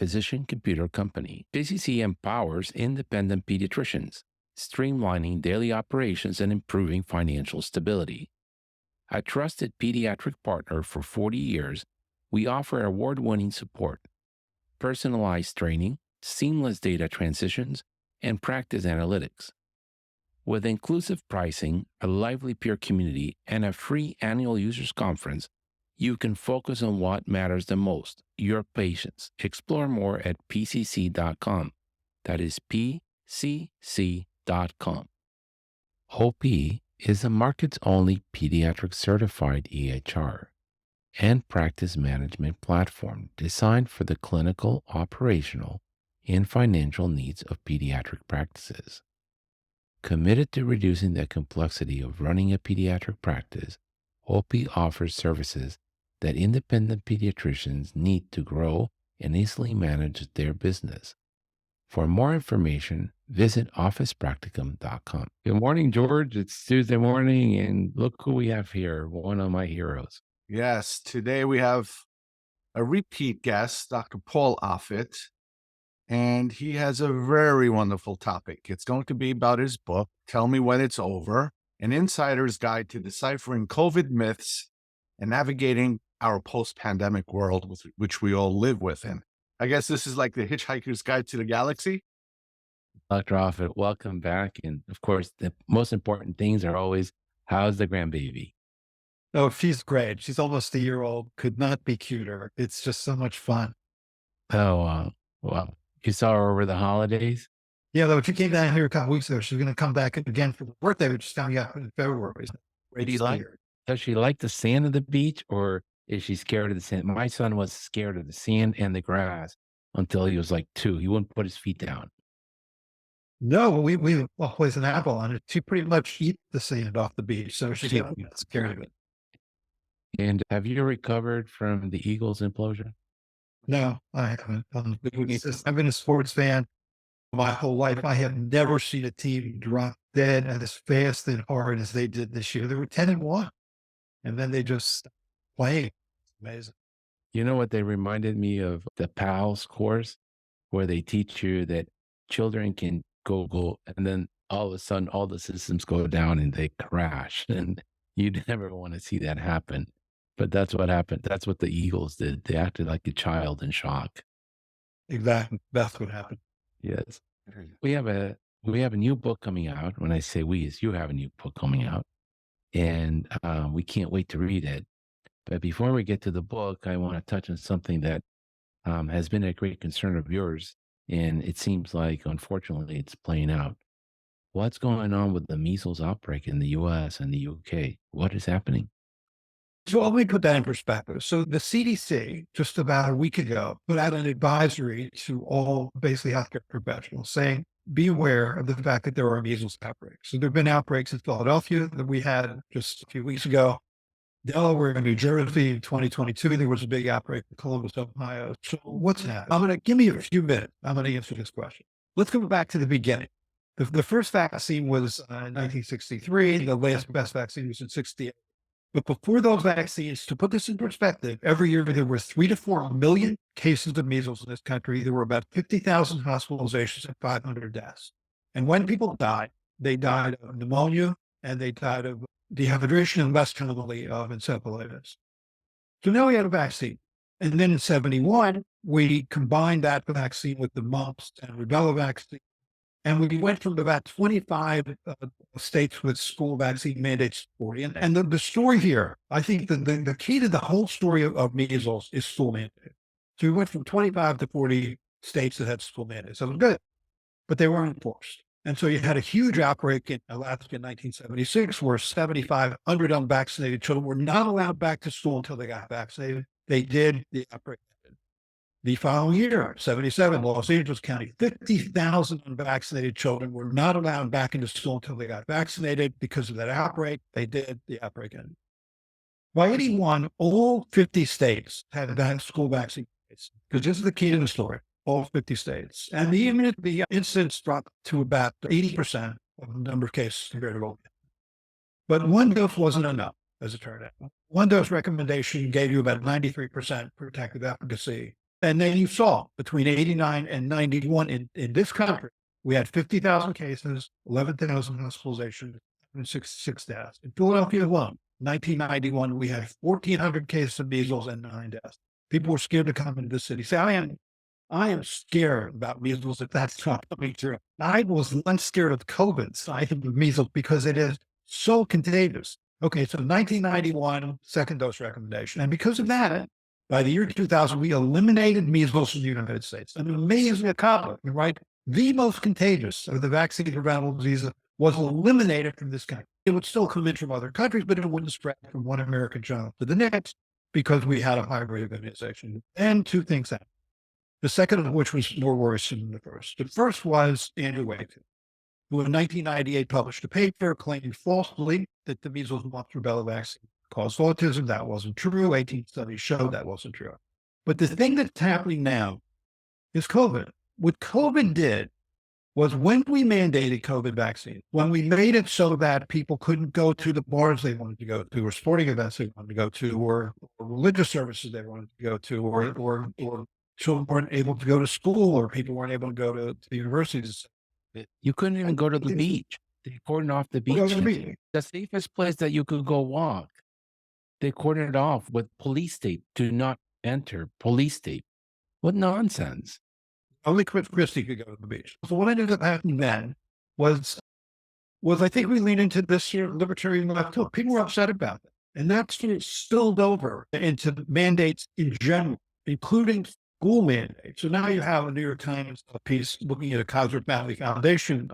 physician-computer company. PCC empowers independent pediatricians, streamlining daily operations and improving financial stability. A trusted pediatric partner for 40 years, we offer award-winning support, personalized training, seamless data transitions, and practice analytics. With inclusive pricing, a lively peer community, and a free annual users conference, you can focus on what matters the most, your patients. Explore more at pcc.com. That is pcc.com. OP is the market's only pediatric certified EHR and practice management platform designed for the clinical, operational, and financial needs of pediatric practices. Committed to reducing the complexity of running a pediatric practice, OP offers services that independent pediatricians need to grow and easily manage their business. For more information, visit officepracticum.com. Good morning, George. It's Tuesday morning, and look who we have here, one of my heroes. Yes, today we have a repeat guest, Dr. Paul Offit, and he has a very wonderful topic. It's going to be about his book, Tell Me When It's Over, An Insider's Guide to Deciphering COVID Myths and Navigating Our Post-Pandemic World, which we all live within. I guess this is like the Hitchhiker's Guide to the Galaxy. Dr. Offit, welcome back. And of course, the most important things are always, how's the grandbaby? Oh, she's great. She's almost a year old. Could not be cuter. It's just so much fun. Oh, well, you saw her over the holidays? Yeah, though she came down here a couple weeks ago. She's going to come back again for the birthday, which is coming up in February. Great Do you to see like, her. does she like the sand of the beach, or is she scared of the sand? My son was scared of the sand and the grass until he was like 2. He wouldn't put his feet down. No, we always an apple on it. She pretty much eats the sand off the beach, so she's not scared of it. And have you recovered from the Eagles implosion? No, I haven't. I've been a sports fan my whole life. I have never seen a team drop dead and as fast and hard as they did this year. They were 10-1, and then they just stopped playing. It's amazing. You know what they reminded me of? The PALS course, where they teach you that children can go, and then all of a sudden, all the systems go down and they crash. And you'd never want to see that happen. But that's what happened. That's what the Eagles did. They acted like a child in shock. Exactly. That's what happened. Yes. We have a new book coming out. When I say we, is you have a new book coming out, and we can't wait to read it. But before we get to the book, I want to touch on something that has been a great concern of yours, and it seems like, unfortunately, it's playing out. What's going on with the measles outbreak in the U.S. and the U.K.? What is happening? So let me put that in perspective. So the CDC, just about a week ago, put out an advisory to all basically healthcare professionals saying, be aware of the fact that there are measles outbreaks. So there have been outbreaks in Philadelphia that we had just a few weeks ago. Delaware and New Jersey in 2022, there was a big outbreak in Columbus, Ohio. So what's happening? Give me a few minutes. I'm going to answer this question. Let's go back to the beginning. The first vaccine was in 1963. The last best vaccine was in 68. But before those vaccines, to put this in perspective, every year there were 3 to 4 million cases of measles in this country. There were about 50,000 hospitalizations and 500 deaths. And when people died, they died of pneumonia and they died of dehydration and less commonly of encephalitis. So now we had a vaccine. And then in 71, we combined that vaccine with the mumps and rubella vaccine. And we went from about 25 states with school vaccine mandates to 40. And the story here, I think the key to the whole story of measles is school mandate. So we went from 25 to 40 states that had school mandates. So it was good, but they weren't enforced. And so you had a huge outbreak in Alaska in 1976 where 7,500 unvaccinated children were not allowed back to school until they got vaccinated. They did, the outbreak ended. The following year, 77, Los Angeles County, 50,000 unvaccinated children were not allowed back into school until they got vaccinated. Because of that outbreak, they did, the outbreak ended. By 81, all 50 states had school vaccine mandates, because this is the key to the story. All 50 states. And the incidence dropped to about 80% of the number of cases compared to all. But one dose wasn't enough, as it turned out. One dose recommendation gave you about 93% protective efficacy. And then you saw between 89 and 91 in this country, we had 50,000 cases, 11,000 hospitalizations, and six deaths. In Philadelphia alone, 1991, we had 1,400 cases of measles and 9 deaths. People were scared to come into the city. Say, I am scared about measles if that's not coming true. I was less scared of COVID side of measles because it is so contagious. Okay, so 1991, second dose recommendation. And because of that, by the year 2000, we eliminated measles in the United States. An amazing accomplishment, right? The most contagious of the vaccine preventable diseases was eliminated from this country. It would still come in from other countries, but it wouldn't spread from one American child to the next because we had a high rate of immunization. And two things happened. The second of which was more worrisome than the first. The first was Andrew Wakefield, who in 1998 published a paper claiming falsely that the measles and mumps rubella vaccine caused autism. That wasn't true. 18 studies showed that wasn't true. But the thing that's happening now is COVID. What COVID did was when we mandated COVID vaccine, when we made it so that people couldn't go to the bars they wanted to go to, or sporting events they wanted to go to, or religious services they wanted to go to, or children weren't able to go to school, or people weren't able to go to the universities. You couldn't even go to the beach. They cordoned off the Go to the beach. beach. The safest place that you could go walk, they cordoned it off with police tape. Do not enter, police tape. What nonsense. Only Chris Christie could go to the beach. So what ended up happening then was I think we leaned into this year libertarian left too. People were upset about it. And that sort of spilled over into mandates in general, including school mandates. So now you have a New York Times piece looking at a Kaiser Family Foundation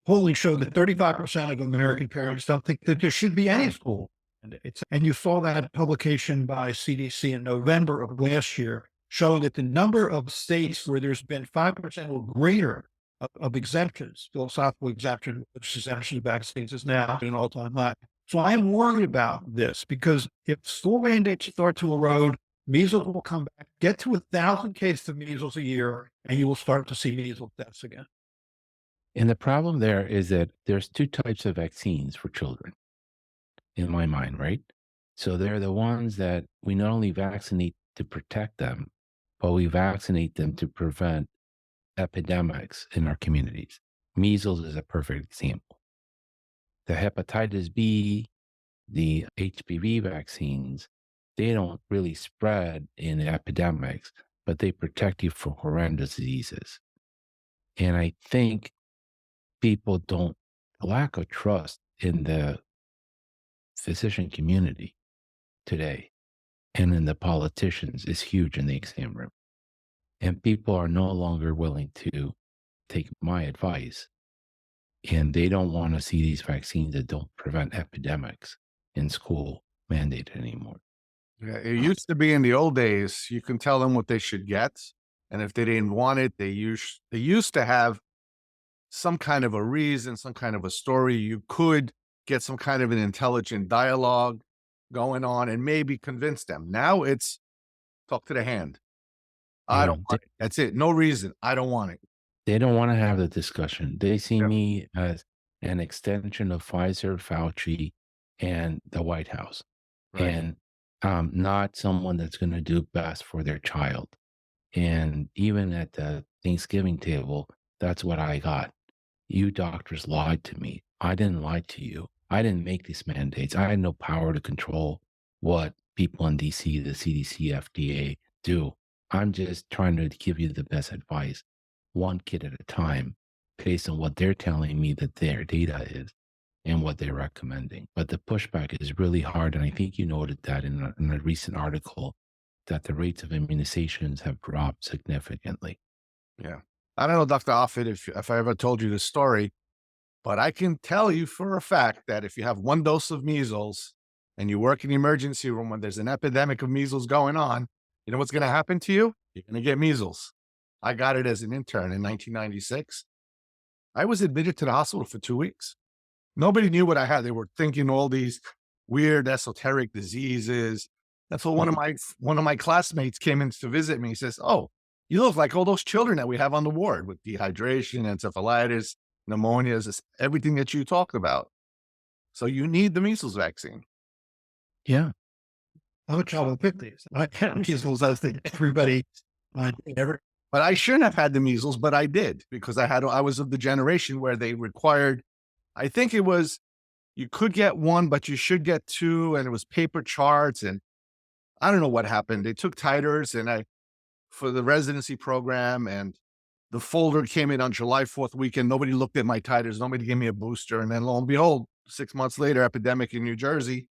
polling showed that 35% of American parents don't think that there should be any school mandates. And you saw that publication by CDC in November of last year showing that the number of states where there's been 5% or greater of exemptions, philosophical exemption of vaccines is now at an all-time high. So I'm worried about this because if school mandates start to erode, measles will come back, get to 1,000 cases of measles a year, and you will start to see measles deaths again. And the problem there is that there's two types of vaccines for children, in my mind, right? So they're the ones that we not only vaccinate to protect them, but we vaccinate them to prevent epidemics in our communities. Measles is a perfect example. The hepatitis B, the HPV vaccines, they don't really spread in epidemics, but they protect you from horrendous diseases. And I think people don't, lack of trust in the physician community today and in the politicians is huge in the exam room. And people are no longer willing to take my advice. And they don't want to see these vaccines that don't prevent epidemics in school mandated anymore. Yeah, it used to be in the old days, you can tell them what they should get. And if they didn't want it, they used to have some kind of a reason, some kind of a story. You could get some kind of an intelligent dialogue going on and maybe convince them. Now it's talk to the hand. I don't want it. That's it. No reason. I don't want it. They don't want to have the discussion. They see Yeah. me as an extension of Pfizer, Fauci, and the White House, Right. and not someone that's going to do best for their child. And even at the Thanksgiving table, that's what I got. You doctors lied to me. I didn't lie to you. I didn't make these mandates. I had no power to control what people in DC, the CDC, FDA do. I'm just trying to give you the best advice, one kid at a time, based on what they're telling me that their data is and what they're recommending. But the pushback is really hard. And I think you noted that in a recent article that the rates of immunizations have dropped significantly. Yeah. I don't know, Dr. Offit, if I ever told you this story, but I can tell you for a fact that if you have one dose of measles and you work in the emergency room when there's an epidemic of measles going on, you know what's going to happen to you? You're going to get measles. I got it as an intern in 1996. I was admitted to the hospital for 2 weeks. Nobody knew what I had. They were thinking all these weird esoteric diseases. That's what one of my classmates came in to visit me. He says, "Oh, you look like all those children that we have on the ward with dehydration, encephalitis, pneumonias, everything that you talked about. So you need the measles vaccine." Yeah. I'm a child of the 50s. I had measles. I think everybody I never. But I shouldn't have had the measles, but I did because I was of the generation where they required, I think it was, you could get one, but you should get two, and it was paper charts, and I don't know what happened. They took titers for the residency program, and the folder came in on July 4th weekend. Nobody looked at my titers. Nobody gave me a booster. And then lo and behold, 6 months later, epidemic in New Jersey,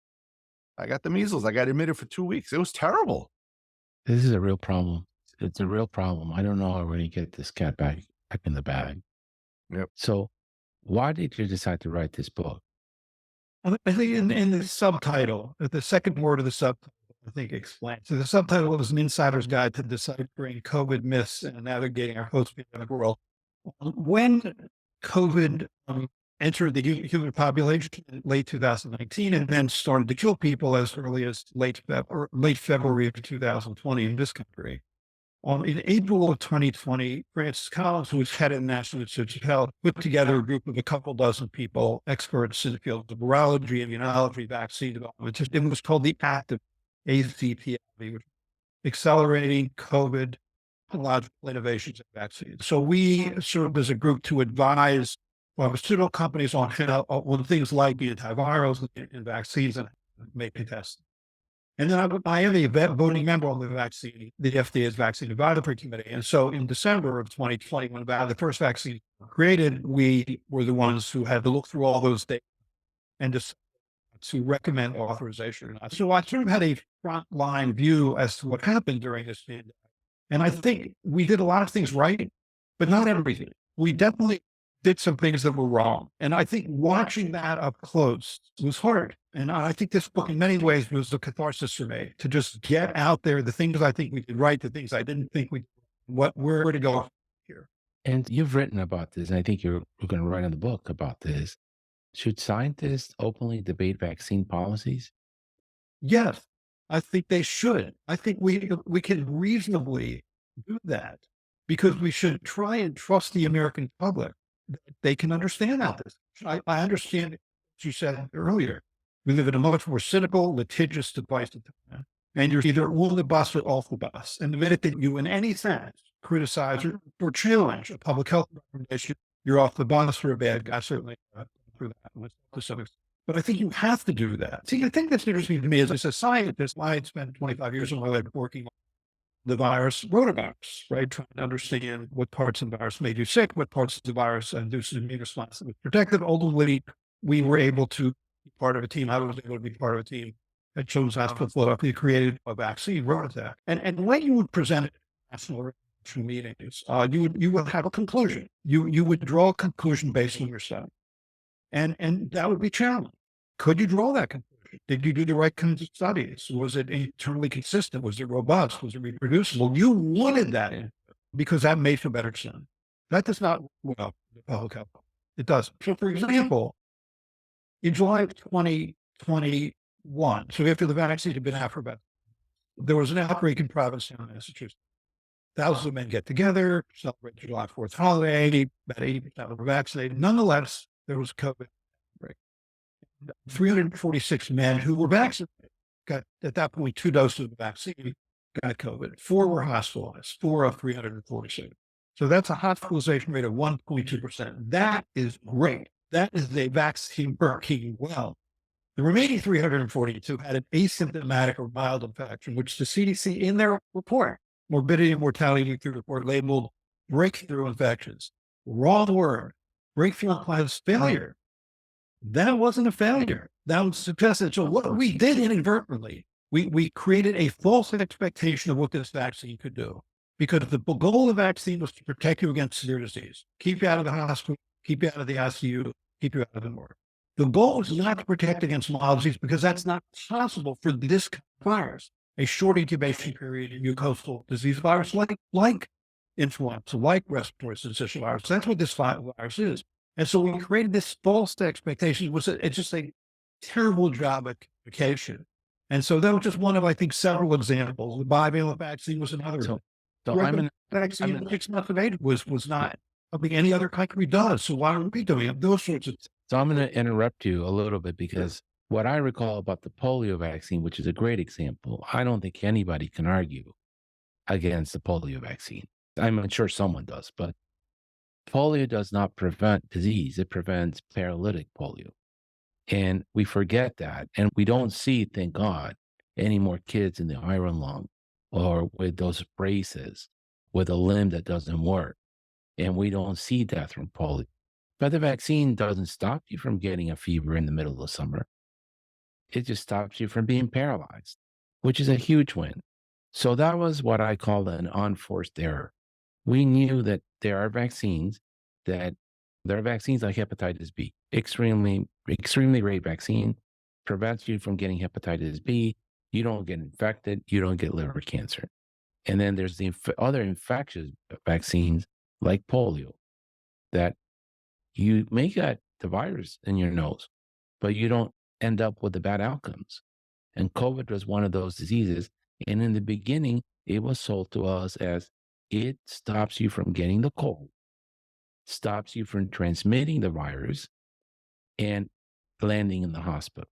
I got the measles. I got admitted for 2 weeks. It was terrible. This is a real problem. It's a real problem. I don't know how we're going to get this cat back in the bag. Yep. So, why did you decide to write this book? I think in the subtitle, the second word of the subtitle, I think explains. So the subtitle was An Insider's Guide to Deciphering COVID Myths and Navigating Our Post-Pandemic World. When COVID entered the human population in late 2019 and then started to kill people as early as late February of 2020 in this country. In April of 2020, Francis Collins, who was head of the National Institutes of Health, put together a group of a couple dozen people, experts in the fields of virology, immunology, vaccine development. It was called the ACTIV, ACTIV, which accelerating COVID technological innovations in vaccines. So we served as a group to advise pharmaceutical companies on things like antivirals and vaccines and making tests. And then I am a voting member on the FDA's Vaccine Advisory Committee. And so in December of 2020, when the first vaccine was created, we were the ones who had to look through all those data and to recommend authorization. So I sort of had a frontline view as to what happened during this pandemic. And I think we did a lot of things right, but not everything. We definitely did some things that were wrong. And I think watching that up close was hard. And I think this book in many ways was a catharsis for me to just get out there the things I think we did right, the things I didn't think where to go here. And you've written about this, and I think you're going to write in the book about this. Should scientists openly debate vaccine policies? Yes, I think they should. I think we can reasonably do that because we should try and trust the American public. They can understand all this. I understand, as you said earlier, we live in a much more cynical, litigious, divisive time. And you're either on the bus or off the bus. And the minute that you, in any sense, criticize or challenge a public health recommendation, you're off the bus for a bad guy. Certainly through that to some extent. But I think you have to do that. See, the thing that's interesting to me is as a scientist, I had spent 25 years of my life working on the virus rotavirus, right? Trying to understand what parts of the virus made you sick, what parts of the virus induced an immune response that was protective. Ultimately, we were able to be part of a team. I was able to be part of a team at Children's Hospital Philadelphia created a vaccine, Rotavirus. And when you would present it at national meetings, you would have a conclusion. You would draw a conclusion based on your study. And that would be challenging. Could you draw that conclusion? Did you do the right kinds of studies? Was it internally consistent? Was it robust? Was it reproducible? You wanted that in because that made for better sense. That does not well the public health. It does. So, for example, in July of 2021, so after the vaccine had been out for about, there was an outbreak in Provincetown, Massachusetts. Thousands of men get together, celebrate the July 4th holiday. About 80% were vaccinated. Nonetheless, there was COVID outbreak. 346 men who were vaccinated got, at that point, 2 doses of the vaccine, got COVID. 4 were hospitalized, 4 of 346. So that's a hospitalization rate of 1.2%. That is great. That is the vaccine working well. The remaining 342 had an asymptomatic or mild infection, which the CDC in their report, morbidity and mortality report, labeled breakthrough infections. Wrong word. Breakthrough implies failure. That wasn't a failure. That was suggested. So what we did inadvertently, we created a false expectation of what this vaccine could do. Because the goal of the vaccine was to protect you against severe disease, keep you out of the hospital, keep you out of the ICU, keep you out of the morgue. The goal is not to protect against mild disease because that's not possible for this virus. A short incubation period in mucosal disease virus like influenza, like respiratory syncytial virus. That's what this virus is. And so we created this false expectation. It's just a terrible job at communication. And so that was just one of, I think, several examples. The bivalent vaccine was another. So Vaccine 6 months of age was not something any other country does. So why aren't we doing it? Those sorts of things. So I'm going to interrupt you a little bit because what I recall about the polio vaccine, which is a great example, I don't think anybody can argue against the polio vaccine. I'm sure someone does, but polio does not prevent disease. It prevents paralytic polio. And we forget that. And we don't see, thank God, any more kids in the iron lung or with those braces with a limb that doesn't work. And we don't see death from polio. But the vaccine doesn't stop you from getting a fever in the middle of summer. It just stops you from being paralyzed, which is a huge win. So that was what I call an unforced error. We knew that that there are vaccines like hepatitis B, extremely great vaccine, prevents you from getting hepatitis B. You don't get infected. You don't get liver cancer. And then there's the other infectious vaccines like polio that you may get the virus in your nose, but you don't end up with the bad outcomes. And COVID was one of those diseases. And in the beginning, it was sold to us as it stops you from getting the cold, stops you from transmitting the virus and landing in the hospital.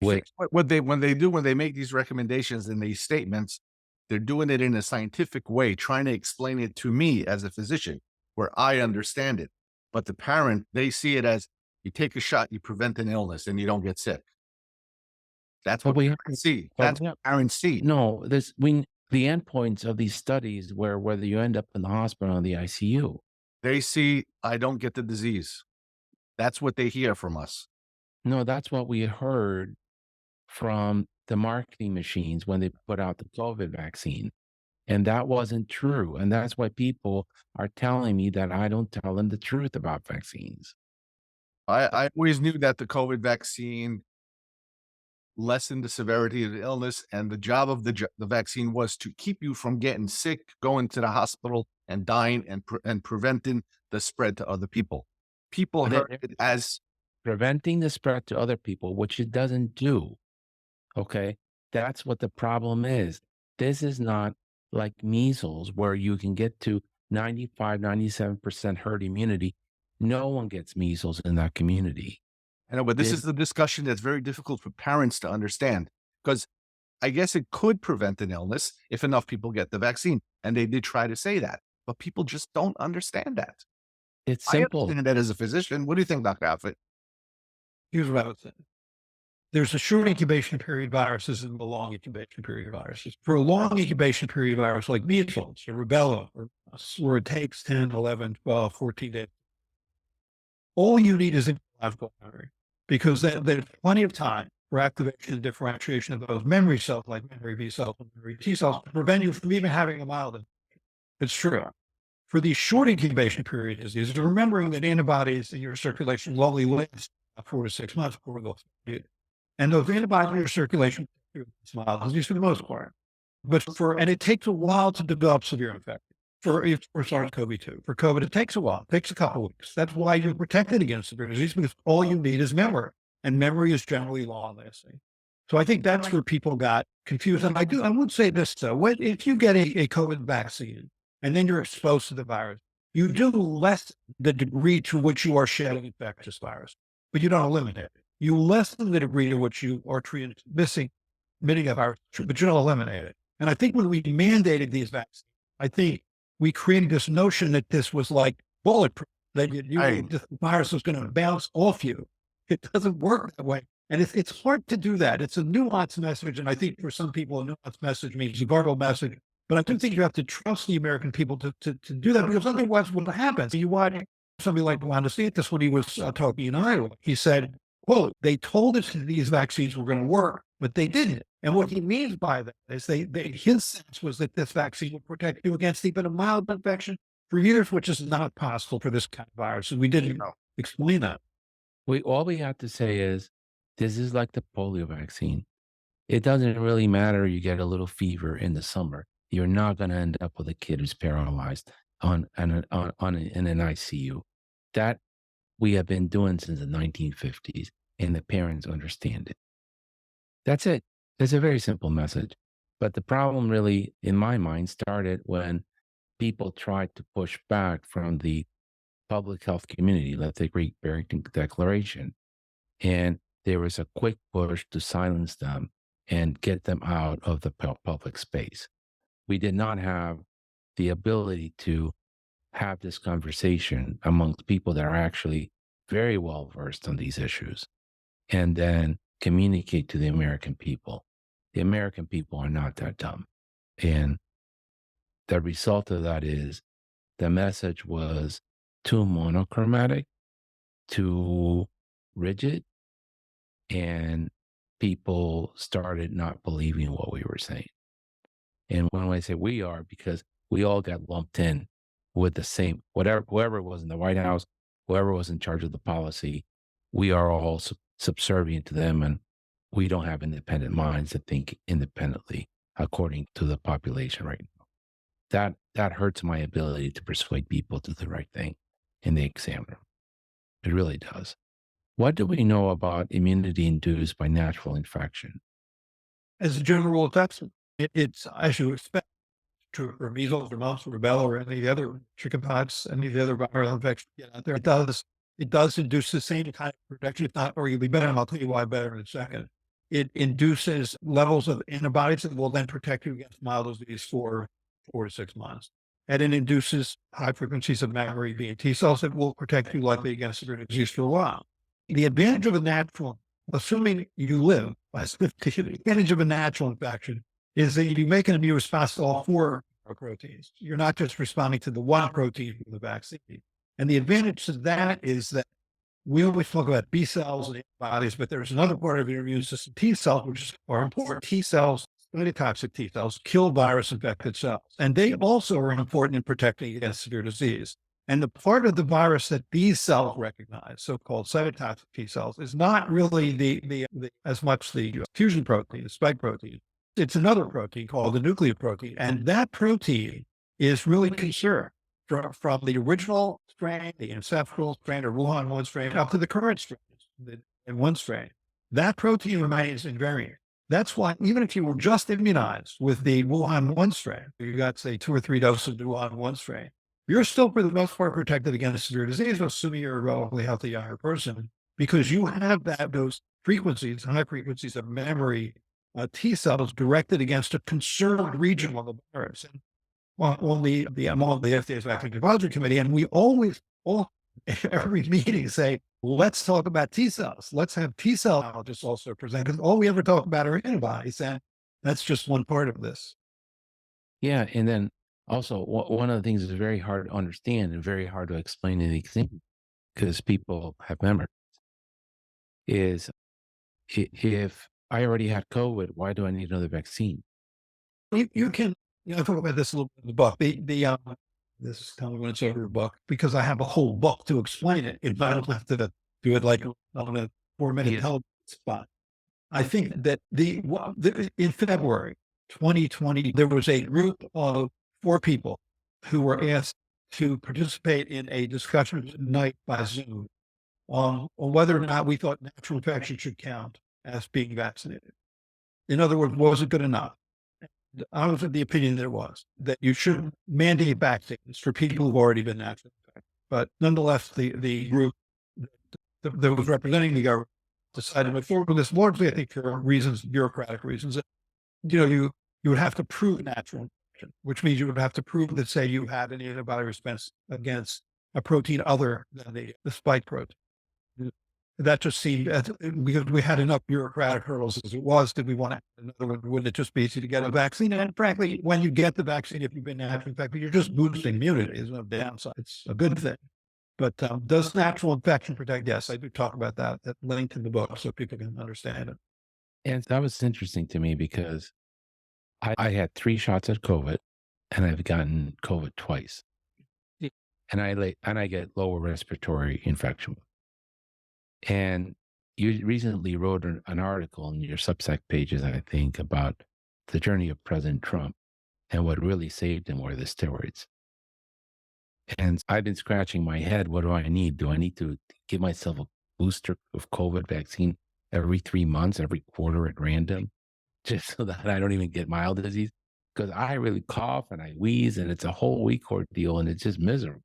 I think Which, when they make these recommendations and these statements, they're doing it in a scientific way, trying to explain it to me as a physician where I understand it. But the parent, they see it as you take a shot, you prevent an illness and you don't get sick. That's but what we have, parents see. but That's what parents see. no, the endpoints of these studies where whether you end up in the hospital or the ICU. They see I don't get the disease. That's what they hear from us. No, that's what we heard from the marketing machines when they put out the COVID vaccine. And that wasn't true. And that's why people are telling me that I don't tell them the truth about vaccines. I always knew that the COVID vaccine lessen the severity of the illness, and the job of the vaccine was to keep you from getting sick, going to the hospital, and dying, and preventing the spread to other people. People But heard it as preventing the spread to other people, which it doesn't do. Okay. That's what the problem is. This is not like measles, where you can get to 95, 97% herd immunity. No one gets measles in that community. I know, but this is This, the discussion that's very difficult for parents to understand because I guess it could prevent an illness if enough people get the vaccine, and they did try to say that, but people just don't understand that. it's I simple. understand that as a physician. What do you think, Dr. Outfit? Here's what I would say. There's a short incubation period viruses and the long incubation period viruses. For a long incubation period virus like measles or rubella, or where it takes 10, 11, 12, 14 days, all you need is a live memory because there's plenty of time for activation and differentiation of those memory cells like memory B cells and memory T cells to prevent you from even having a mild infection. It's true. For these short incubation period diseases, remembering that antibodies in your circulation will only last 4 to 6 months before they'll. And those antibodies in your circulation mild disease for the most part. And it takes a while to develop severe infection. For SARS-CoV-2, for COVID, it takes a while. It takes a couple of weeks. That's why you're protected against severe disease because all you need is memory, and memory is generally long lasting. So I think that's where people got confused. And I would say this though: if you get a COVID vaccine and then you're exposed to the virus, you do less the degree to which you are shedding infectious virus, but you don't eliminate it. You lessen the degree to which you are emitting a virus, but you don't eliminate it. And I think when we mandated these vaccines, I think we created this notion that this was like bulletproof, that this virus was going to bounce off you. It doesn't work that way. And it's hard to do that. It's a nuanced message. And I think for some people, a nuanced message means a garbled message. But I do think you have to trust the American people to do that because otherwise what happens? You watch somebody like Juan DeSantis when he was talking in Iowa. He said, well, they told us that these vaccines were going to work, but they didn't. And what he means by that is his sense was that this vaccine would protect you against even a mild infection for years, which is not possible for this kind of virus. And we didn't explain that. all we have to say is this is like the polio vaccine. It doesn't really matter. You get a little fever in the summer. You're not going to end up with a kid who's paralyzed in an ICU. That we have been doing since the 1950s, and the parents understand it. That's it. It's a very simple message. But the problem really, in my mind, started when people tried to push back from the public health community, like the Great Barrington Declaration. And there was a quick push to silence them and get them out of the public space. we did not have the ability to have this conversation amongst people that are actually very well versed on these issues and then communicate to the American people. The American people are not that dumb. And the result of that is the message was too monochromatic, too rigid, and people started not believing what we were saying. And when I say we are, because we all got lumped in with the same, whatever, whoever was in the White House, whoever was in charge of the policy, we are all subservient to them. And we don't have independent minds that think independently according to the population right now. That hurts my ability to persuade people to do the right thing in the exam room. It really does. What do we know about immunity induced by natural infection? As a general rule of thumb, it's as you expect to for measles or mumps or rubella or any of the other chickenpox, any of the other viral infections get out there. It does induce the same kind of protection, if not arguably better. And I'll tell you why better in a second. It induces levels of antibodies that will then protect you against mild disease for 4 to 6 months. And it induces high frequencies of memory B and T cells that will protect you likely against severe disease for a while. The advantage of a natural, assuming you live, the advantage of a natural infection is that you make an immune response to all four proteins. You're not just responding to the one protein from the vaccine. And the advantage to that is that we always talk about B cells and antibodies, but there's another part of your immune system, T cells, which are important. T cells, cytotoxic T cells, kill virus infected cells. And they also are important in protecting against severe disease. And the part of the virus that these cells recognize, so-called cytotoxic T cells, is not really the as much the fusion protein, the spike protein. It's another protein called the nuclear protein. And that protein is really conserved from the original strain, the ancestral strain or Wuhan 1 strain, up to the current strain, the N1 strain. That protein remains invariant. That's why even if you were just immunized with the Wuhan 1 strain, you got, say, 2 or 3 doses of the Wuhan 1 strain, you're still for the most part protected against severe disease, assuming you're a relatively healthy younger person, because you have those frequencies, high frequencies of memory T cells directed against a conserved region of the virus. And I'm on the FDA's Vaccine Advisory Committee, and we always, every meeting say, let's talk about T cells. Let's have T cell biologists also present, because all we ever talk about are antibodies, and that's just one part of this. Yeah. And then also, one of the things that's very hard to understand and very hard to explain in the exam because people have memory is if I already had COVID, why do I need another vaccine? You can, I talk about this a little bit in the book. This is kind of when it's over the book, because I have a whole book to explain it. If I don't have to do it like on a 4-minute television spot. I think that in February 2020, there was a group of 4 people who were asked to participate in a discussion tonight by Zoom on whether or not we thought natural infection should count as being vaccinated. In other words, was it good enough? I was of the opinion that it was, that you shouldn't mandate vaccines for people who've already been naturally infected. But nonetheless, the group that was representing the government decided to move forward with this largely, I think, for reasons, bureaucratic reasons. You would have to prove natural infection, which means you would have to prove that, say, you had an antibody response against a protein other than the spike protein. That just seemed, because we had enough bureaucratic hurdles as it was, did we want to add another one? Wouldn't it just be easy to get a vaccine? And frankly, when you get the vaccine, if you've been naturally infected, you're just boosting immunity. There's no downside. It's a good thing. But does natural infection protect? Yes, I do talk about that linked in the book so people can understand it. And that was interesting to me because I had 3 shots of COVID and I've gotten COVID twice. Yeah. And I get lower respiratory infection. And you recently wrote an article in your Substack pages, I think, about the journey of President Trump and what really saved him were the steroids. And I've been scratching my head. What do I need? Do I need to give myself a booster of COVID vaccine every 3 months, every quarter at random, just so that I don't even get mild disease? Because I really cough and I wheeze and it's a whole week ordeal and it's just miserable.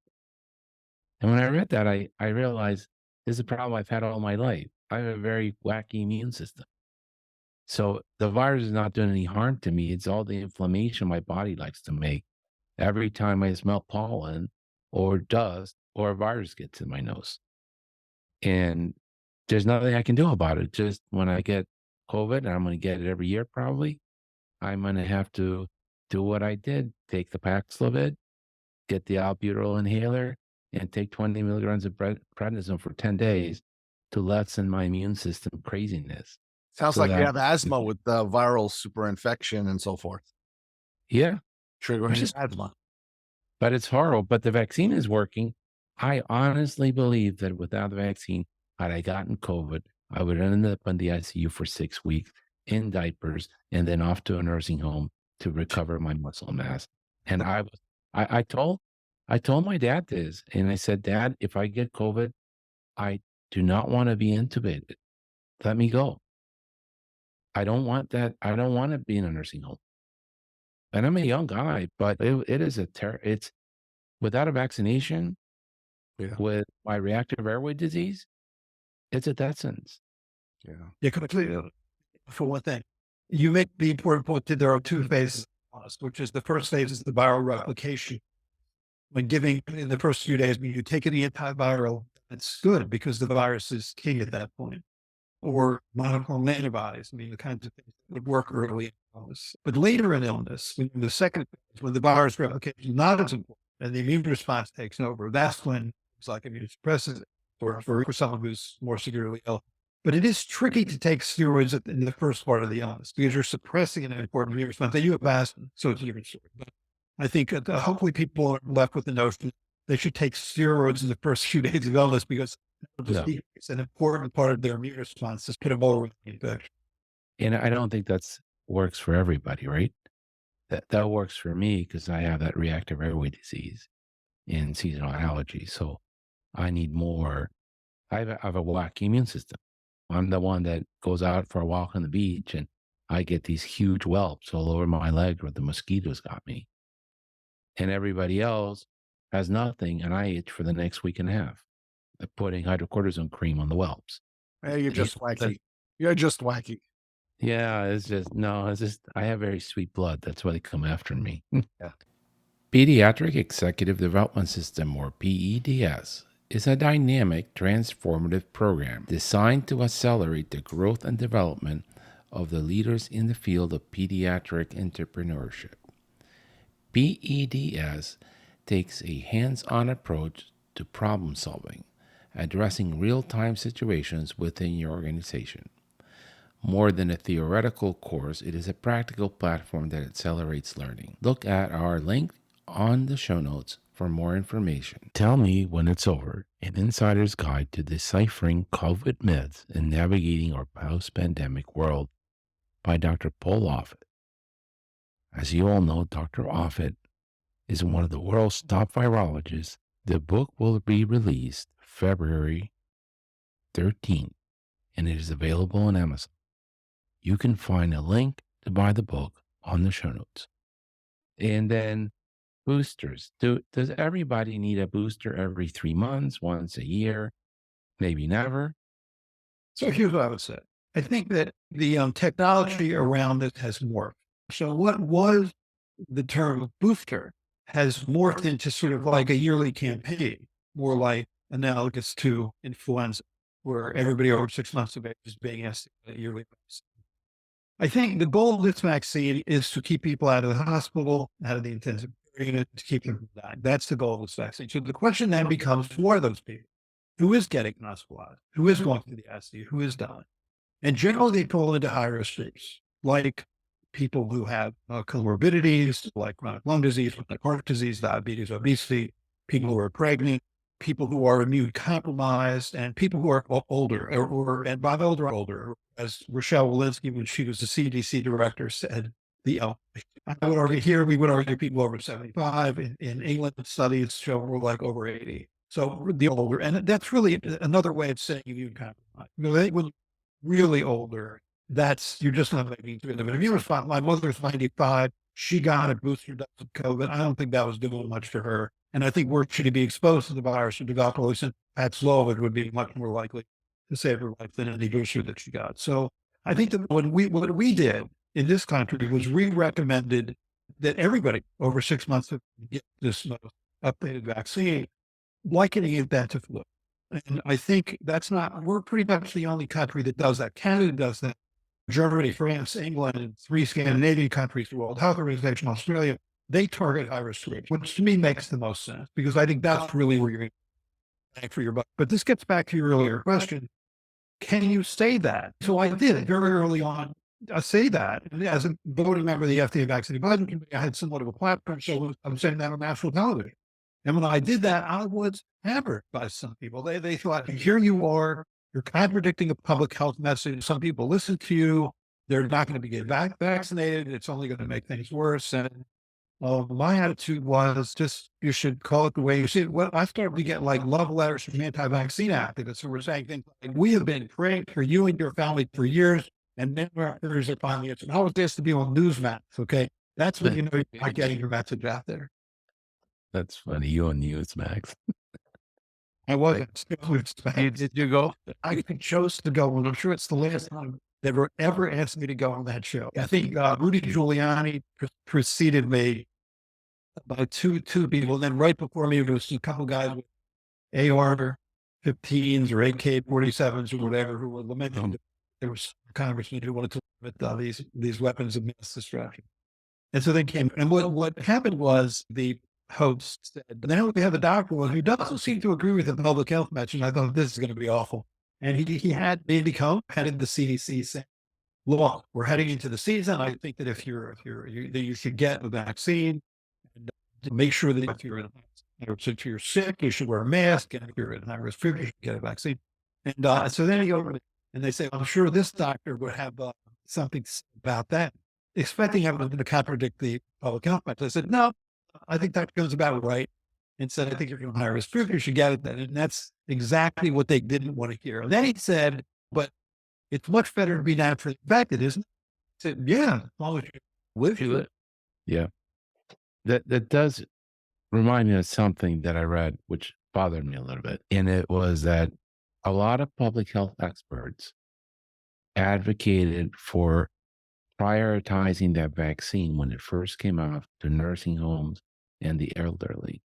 And when I read that, I realized this is a problem I've had all my life. I have a very wacky immune system. So the virus is not doing any harm to me. It's all the inflammation my body likes to make every time I smell pollen or dust or a virus gets in my nose. And there's nothing I can do about it. Just when I get COVID, and I'm going to get it every year probably, I'm going to have to do what I did, take the Paxlovid, get the albuterol inhaler, and take 20 milligrams of prednisone for 10 days to lessen my immune system craziness. Sounds So like you that, have asthma with the viral superinfection and so forth, yeah, which triggering is, asthma. but it's horrible. But the vaccine is working. I honestly believe that without the vaccine, had I gotten COVID, I would end up in the ICU for 6 weeks in diapers and then off to a nursing home to recover my muscle mass. And I I told my dad this, and I said, Dad, if I get COVID, I do not want to be intubated. Let me go. I don't want that. I don't want to be in a nursing home. And I'm a young guy, but it is it's without a vaccination, Yeah. with my reactive airway disease, it's a death sentence. Yeah. Yeah, completely. For one thing, you make the important point that there are two phases, which is the first phase is the viral replication. When giving in the first few days, when you take the antiviral, it's good because the virus is king at that point. Or monoclonal antibodies, I mean, the kinds of things that would work early in illness. But later in illness, when the second phase, when the virus replication is not as important and the immune response takes over, that's when it's like immunosuppressants for someone who's more severely ill. But it is tricky to take steroids in the first part of the illness because you're suppressing an important immune response. Then you have asthma, so it's a different story. But I think hopefully people are left with the notion they should take steroids in the first few days of illness because No. it's an important part of their immune response to put them over with the infection. And I don't think that's works for everybody, right? That works for me because I have that reactive airway disease and seasonal allergy. So I need more. I have a wacky immune system. I'm the one that goes out for a walk on the beach and I get these huge whelps all over my leg where the mosquitoes got me. And everybody else has nothing. And I itch for the next week and a half. They're putting hydrocortisone cream on the whelps. Hey, you're Yeah, just wacky. You're just wacky. yeah, it's just, no, it's just, I have very sweet blood. That's why they come after me. Yeah. Pediatric Executive Development System, or PEDS, is a dynamic, transformative program designed to accelerate the growth and development of the leaders in the field of pediatric entrepreneurship. PEDS takes a hands-on approach to problem solving, addressing real-time situations within your organization. More than a theoretical course, it is a practical platform that accelerates learning. Look at our link on the show notes for more information. Tell Me When It's Over, an insider's guide to deciphering COVID myths and navigating our post-pandemic world by Dr. Paul Offit. As you all know, Dr. Offit is one of the world's top virologists. The book will be released February 13th, and it is available on Amazon. You can find a link to buy the book on the show notes. And then boosters. Does everybody need a booster every 3 months, once a year, maybe never? So here's what I would say. I think that the technology around it has morphed. So what was the term booster has morphed into sort of like a yearly campaign, more like analogous to influenza, where everybody over 6 months of age is being asked to get a yearly vaccine. I think the goal of this vaccine is to keep people out of the hospital, out of the intensive care unit, to keep them from dying. That's the goal of this vaccine. So the question then becomes, who are those people? Who is getting hospitalized? Who is going to the ICU? Who is dying? And generally, they fall into high-risk groups, like people who have comorbidities, like chronic lung disease, like heart disease, diabetes, obesity, people who are pregnant, people who are immune compromised, and people who are older, and by older, older. As Rochelle Walensky, when she was the CDC director, said, I would argue here, we would argue people over 75. In England, studies show we're like over 80. So the older, and that's really another way of saying immune compromised. When really older, you're just not making it. But if you respond, my mother's 95, she got a booster dose of COVID. I don't think that was doing much to her. And I think were she to be exposed to the virus and develop resistant Paxlovid would be much more likely to save her life than any booster that she got. So I think that what we did in this country was we recommended that everybody over 6 months get this updated vaccine, likening it back to flu. And I think we're pretty much the only country that does that. Canada does that. Germany, France, England, and 3 Scandinavian countries, the World Health Organization, Australia, they target high-risk groups, which to me makes the most sense because I think that's really where you're going to bang for your buck. But this gets back to your earlier question. Can you say that? So I did very early on. I say that as a voting member of the FDA Vaccine Advisory Committee, I had somewhat of a platform, so I'm saying that on national television. And when I did that, I was hammered by some people. They thought, here you are, you're contradicting a public health message. Some people listen to you. They're not going to get vaccinated. It's only going to make things worse. And my attitude was just, you should call it the way you see it. Well, I started to get like love letters from anti-vaccine activists who were saying things like, we have been praying for you and your family for years. And then our are finally answering. How is this to be on Newsmax? Okay. That's when you know you're not getting your message out there. That's funny. You on Newsmax. I wasn't. Did you go? I chose to go, and I'm sure it's the last time they ever asked me to go on that show. I think Rudy Giuliani preceded me by two people. And then right before me, there was a couple guys with AR-15s or AK-47s or whatever who were lamenting that there was congressmen who wanted to limit these weapons of mass destruction. And so they came. And what happened was the host said, now we have a doctor who doesn't seem to agree with the public health message. I thought this is going to be awful. And he had Andy Cohen, headed the CDC, saying, look, we're heading into the season. I think that if you should get a vaccine, and to make sure that if you're sick, you should wear a mask. And if you're in high risk group, you should get a vaccine. And so then he goes, and they say, I'm sure this doctor would have something to say about that, expecting him to contradict the public health message. I said, no, I think that goes about right. And said, I think if you're in high risk group, you should get it then. And that's exactly what they didn't want to hear. And then he said, but it's much better to be naturally infected, isn't it? I said, yeah, as long as you live through it. Yeah. That does remind me of something that I read, which bothered me a little bit. And it was that a lot of public health experts advocated for prioritizing that vaccine when it first came out to nursing homes and the elderly,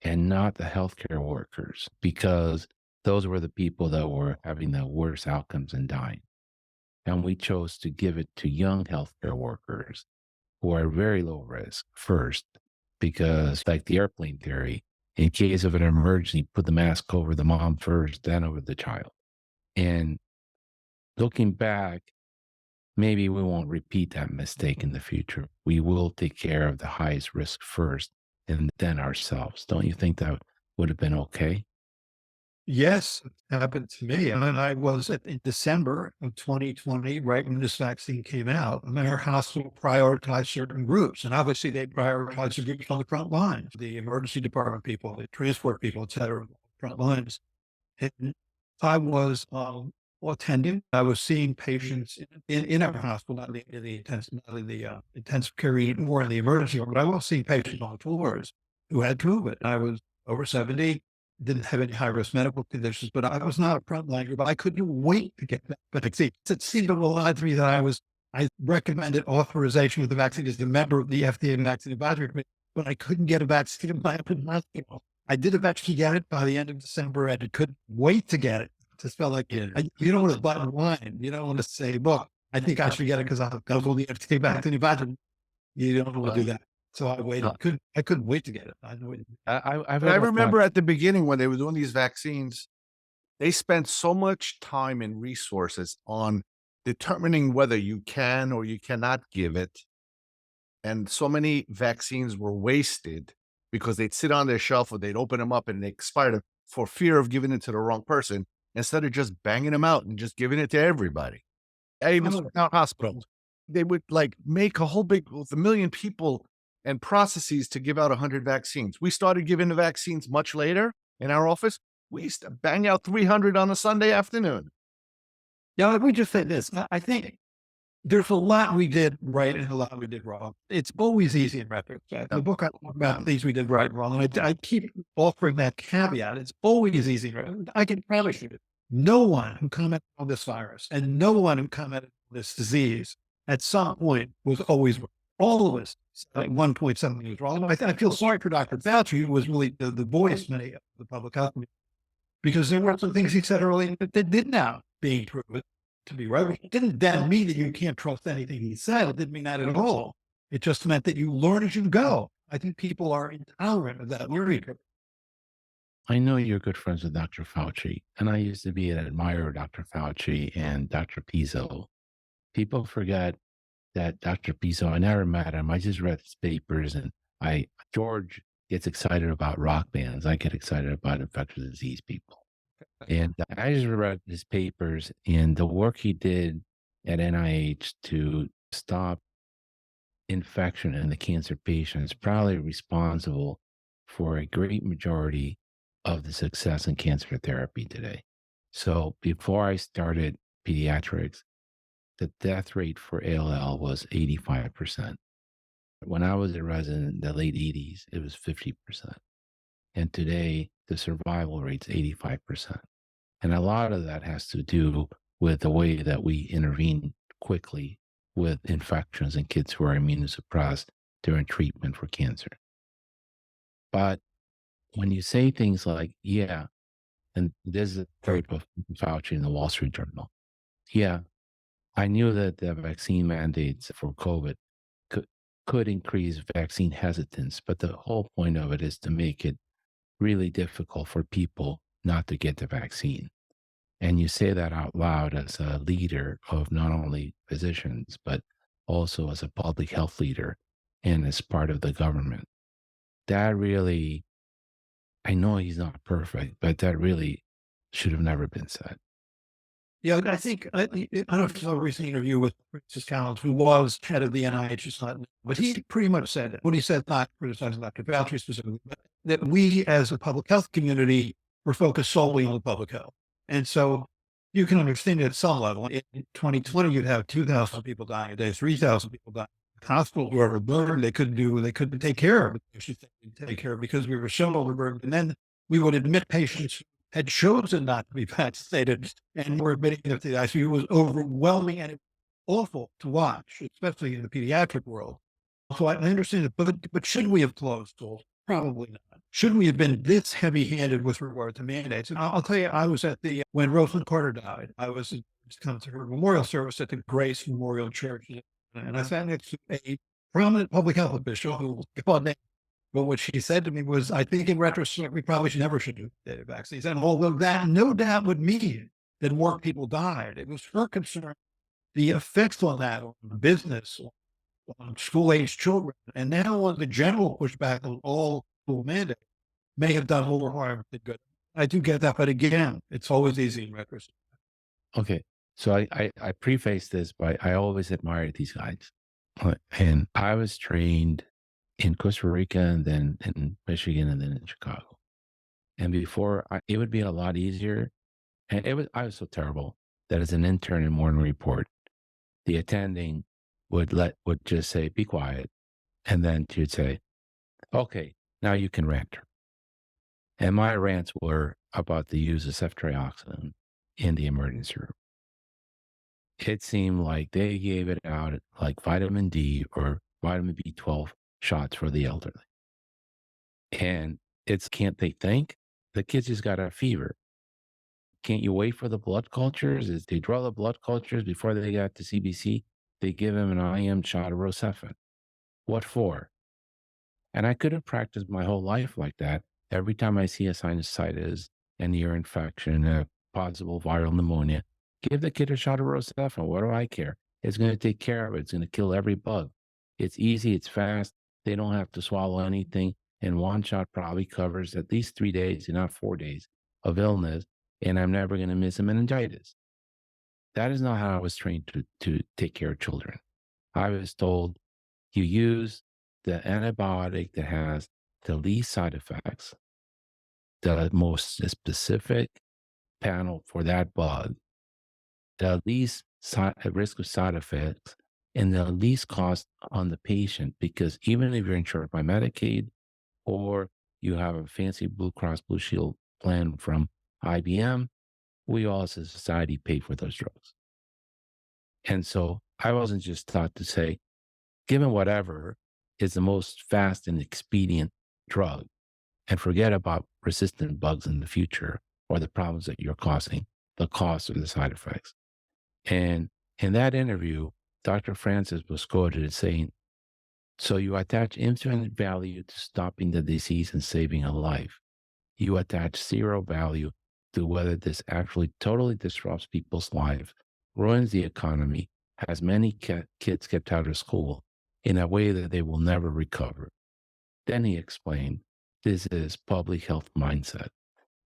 and not the healthcare workers, because those were the people that were having the worst outcomes and dying. And we chose to give it to young healthcare workers who are very low risk first, because like the airplane theory, in case of an emergency, put the mask over the mom first, then over the child. And looking back, maybe we won't repeat that mistake in the future. We will take care of the highest risk first and then ourselves. Don't you think that would have been okay? Yes, it happened to me. And then I was in December of 2020, right when this vaccine came out, and our hospital prioritized certain groups. And obviously they prioritized the groups on the front lines, the emergency department people, the transport people, et cetera, front lines. And I was attending. I was seeing patients in our hospital, not in the intensive care unit or in the emergency room, but I was seeing patients on floors who had COVID. I was over 70, didn't have any high risk medical conditions, but I was not a frontline group. I couldn't wait to get that vaccine. It seemed to align to me that I recommended authorization of the vaccine as a member of the FDA Vaccine Advisory Committee, but I couldn't get a vaccine in my own hospital. I did eventually get it by the end of December, and I couldn't wait to get it. Just felt like you don't want to button line. You don't want to say, look, I think I should get it because I've got all the FDA Vaccine Advisory. You don't want to do that. So I waited. I couldn't wait to get it. I remember at the beginning when they were doing these vaccines, they spent so much time and resources on determining whether you can or you cannot give it. And so many vaccines were wasted because they'd sit on their shelf or they'd open them up and they expired for fear of giving it to the wrong person, instead of just banging them out and just giving it to everybody. Even out hospitals, they would like make a whole big, with 1 million people and processes to give out 100 vaccines. We started giving the vaccines much later in our office. We used to bang out 300 on a Sunday afternoon. Yeah, let me just say this. I think there's a lot we did right and a lot we did wrong. It's always easy in retrospect. The book I talk about things we did right and wrong, and I keep offering that caveat. It's always easy. I can promise you, no one who commented on this virus and no one who commented this disease at some point was always wrong. All of us at one point something was wrong. I feel sorry for Dr. Fauci, who was really the voice many of the public health community, because there were some things he said earlier that did now being proven to be right. It didn't then mean that you can't trust anything he said. It didn't mean that at all. It just meant that you learn as you go. I think people are intolerant of that learning curve. I know you're good friends with Dr. Fauci, and I used to be an admirer of Dr. Fauci and Dr. Pizzo. People forget that Dr. Pizzo, I never met him. I just read his papers, and George gets excited about rock bands. I get excited about infectious disease people. And I just read his papers and the work he did at NIH to stop infection in the cancer patients, probably responsible for a great majority of the success in cancer therapy today. So before I started pediatrics, the death rate for ALL was 85%. When I was a resident in the late 80s, it was 50%. And today, the survival rate's 85%. And a lot of that has to do with the way that we intervene quickly with infections in kids who are immunosuppressed during treatment for cancer. But when you say things like, yeah, and this is a quote of Fauci in the Wall Street Journal. Yeah, I knew that the vaccine mandates for COVID could, could increase vaccine hesitance, but the whole point of it is to make it really difficult for people not to get the vaccine. And you say that out loud as a leader of not only physicians, but also as a public health leader and as part of the government. That really, I know he's not perfect, but that really should have never been said. Yeah, I think I don't know if you saw a recent interview with Francis Collins, who was head of the NIH, it's not, but he pretty much said what he said, not criticizing Dr. Fauci specifically, but that we as a public health community were focused solely on the public health. And so you can understand it at some level. In 2020, you'd have 2,000 people dying a day, 3,000 people dying. Hospitals were overburdened. They couldn't take care of it. They should take care of it because we were so overburdened. And then we would admit patients had chosen not to be vaccinated and were admitting them to the ICU. It was overwhelming and awful to watch, especially in the pediatric world. So I understand it, but should we have closed schools? Probably not. Should we have been this heavy-handed with regard to mandates? And I'll tell you, I was at when Rosalynn Carter died, I was just coming to her memorial service at the Grace Memorial Church, and I sat next to a prominent public health official who, God name. But what she said to me was, I think in retrospect, we probably should do the vaccines. And although that no doubt would mean that more people died, it was her concern, the effects on that, on business, on school-aged children, and now on the general pushback on all school mandates may have done more harm than good. I do get that, but again, it's always easy in retrospect. Okay. So I preface this by I always admired these guys. And I was trained in Costa Rica and then in Michigan and then in Chicago. And it would be a lot easier. And I was so terrible that as an intern in Morning Report, the attending would just say, be quiet. And then she'd say, okay, now you can rant. And my rants were about the use of ceftriaxone in the emergency room. It seemed like they gave it out like vitamin D or vitamin B12 shots for the elderly. And can't they think? The kids just got a fever. Can't you wait for the blood cultures? As they draw the blood cultures before they got to CBC, they give him an IM shot of Rocephin. What for? And I could have practiced my whole life like that. Every time I see a sinusitis, an ear infection, a possible viral pneumonia, give the kid a shot of Rocephin. What do I care? It's going to take care of it. It's going to kill every bug. It's easy. It's fast. They don't have to swallow anything. And one shot probably covers at least 3 days, if not 4 days of illness. And I'm never going to miss a meningitis. That is not how I was trained to take care of children. I was told you use the antibiotic that has the least side effects, the most specific panel for that bug, the least risk of side effects, and the least cost on the patient. Because even if you're insured by Medicaid or you have a fancy Blue Cross Blue Shield plan from IBM, we all as a society pay for those drugs. And so I wasn't just taught to say, given whatever is the most fast and expedient drug, and forget about resistant bugs in the future or the problems that you're causing, the cost or the side effects. And in that interview, Dr. Francis was quoted as saying, so you attach infinite value to stopping the disease and saving a life. You attach zero value to whether this actually totally disrupts people's lives, ruins the economy, has many kids kept out of school in a way that they will never recover. Then he explained, this is public health mindset.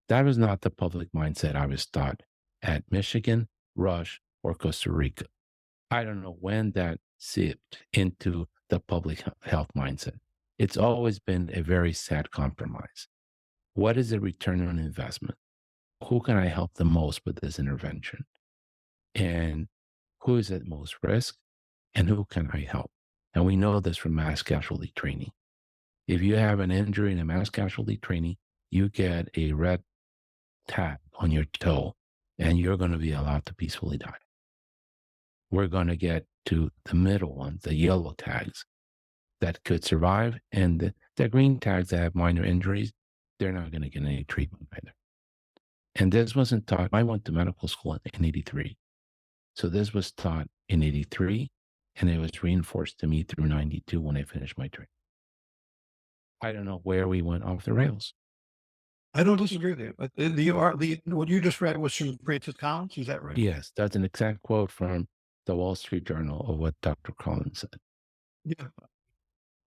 That was not the public mindset I was taught at Michigan, Rush, or Costa Rica. I don't know when that sipped into the public health mindset. It's always been a very sad compromise. What is the return on investment? Who can I help the most with this intervention? And who is at most risk? And who can I help? And we know this from mass casualty training. If you have an injury in a mass casualty training, you get a red tag on your toe and you're going to be allowed to peacefully die. We're going to get to the middle ones, the yellow tags that could survive. And the green tags that have minor injuries, they're not going to get any treatment either. And this wasn't taught. I went to medical school in 83. So this was taught in 83 and it was reinforced to me through 92 when I finished my training. I don't know where we went off the rails. I don't disagree with you, but what you just read was from Francis Collins. Is that right? Yes, that's an exact quote from the Wall Street Journal of what Dr. Collins said. Yeah,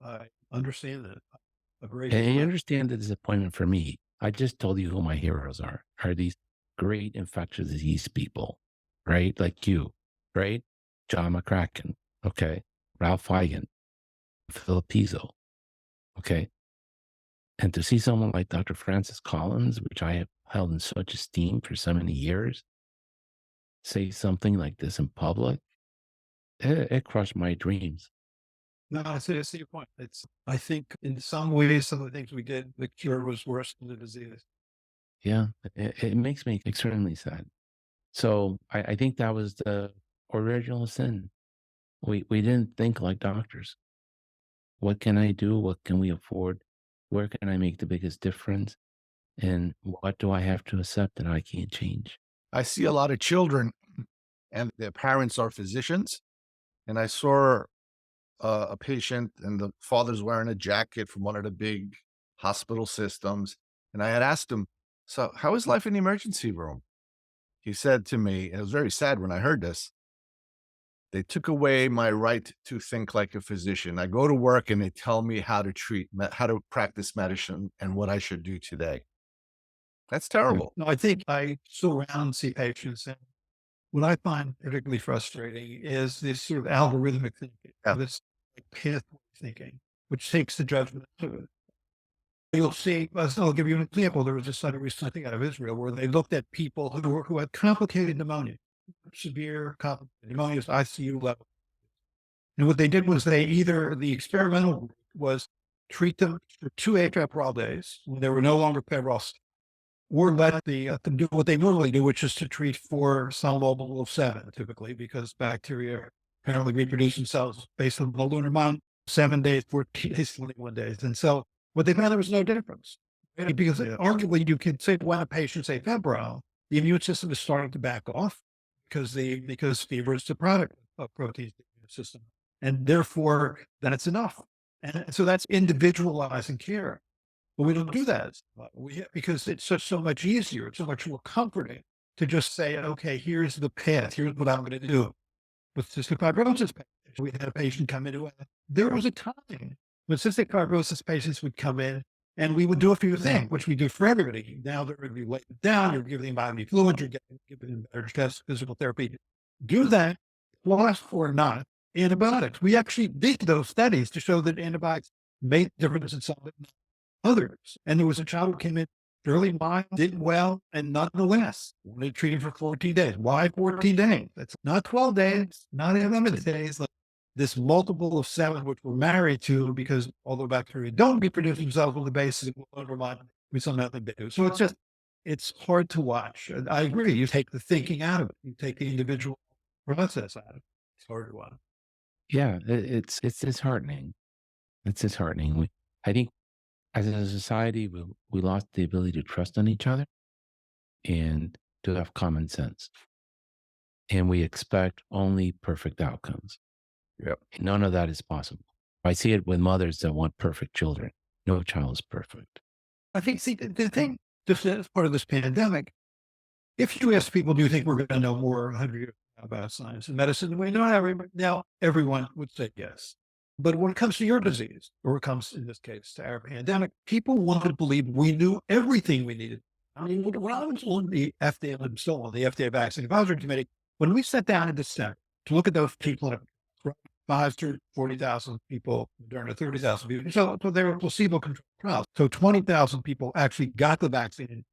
I understand that. I agree. And you understand the disappointment for me. I just told you who my heroes are these great infectious disease people, right? Like you, right? John McCracken, okay? Ralph Feigen, Philip Pizzo, okay? And to see someone like Dr. Francis Collins, which I have held in such esteem for so many years, say something like this in public, it crushed my dreams. No, I see your point. I think in some ways, some of the things we did, the cure was worse than the disease. Yeah, it makes me extremely sad. So I think that was the original sin. We didn't think like doctors. What can I do? What can we afford? Where can I make the biggest difference? And what do I have to accept that I can't change? I see a lot of children and their parents are physicians. And I saw a patient and the father's wearing a jacket from one of the big hospital systems. And I had asked him, so how is life in the emergency room? He said to me, and it was very sad when I heard this, they took away my right to think like a physician. I go to work and they tell me how to how to practice medicine and what I should do today. That's Yeah. terrible. No, I think I still around and see patients, and what I find particularly frustrating is this sort of algorithmic thinking, Yeah. this pathway thinking, which takes the judgment to it. You'll see, I'll give you an example. There was a study recently, I think, out of Israel, where they looked at people who had complicated pneumonia, severe complicated pneumonia, ICU level. And what they did was the experimental group was treat them for 2 atripral days when they were no longer febrile, or let them do what they normally do, which is to treat for cell level of 7, typically, because bacteria apparently reproduce themselves based on the lunar month, 7 days, 14 days, 21 days. And so what they found, there was no difference. Because arguably you could say when a patient's afebrile, the immune system is starting to back off because fever is the product of proteins in the immune system. And therefore, then it's enough. And so that's individualizing care. But we don't do that. Because it's so much easier. It's so much more comforting to just say, okay, here's the path. Here's what I'm going to do. With cystic fibrosis patients, we had a patient come in. There was a time when cystic fibrosis patients would come in and we would do a few things, which we do for everybody. Now they're going to be laid down. You're giving them IV fluid. You're giving them better test physical therapy. Do that, plus or not, antibiotics. We actually did those studies to show that antibiotics made a difference in some others. And there was a child who came in fairly mild, did well, and nonetheless, only treated for 14 days. Why 14 days? That's not 12 days, not 11 days. Like this multiple of 7, which we're married to, because although bacteria don't reproduce themselves on the basis of underlying, we somehow think they do. So it's hard to watch. And I agree. You take the thinking out of it. You take the individual process out of it. hard one. Yeah, it's disheartening. It's disheartening. I think as a society, we lost the ability to trust on each other and to have common sense. And we expect only perfect outcomes. Yep. None of that is possible. I see it with mothers that want perfect children. No child is perfect. I think, see, the thing, this is part of this pandemic. If you ask people, do you think we're going to know more 100 years about science and medicine? We know everybody, now everyone would say yes. But when it comes to your disease, or it comes in this case to our pandemic, people want to believe we knew everything we needed. I mean, when I was on the FDA, I'm still on the FDA Vaccine Advisory Committee, when we sat down in December to look at those people, Pfizer, 40,000 people, Moderna, 30,000 people. So they were placebo controlled trials. So 20,000 people actually got the vaccine.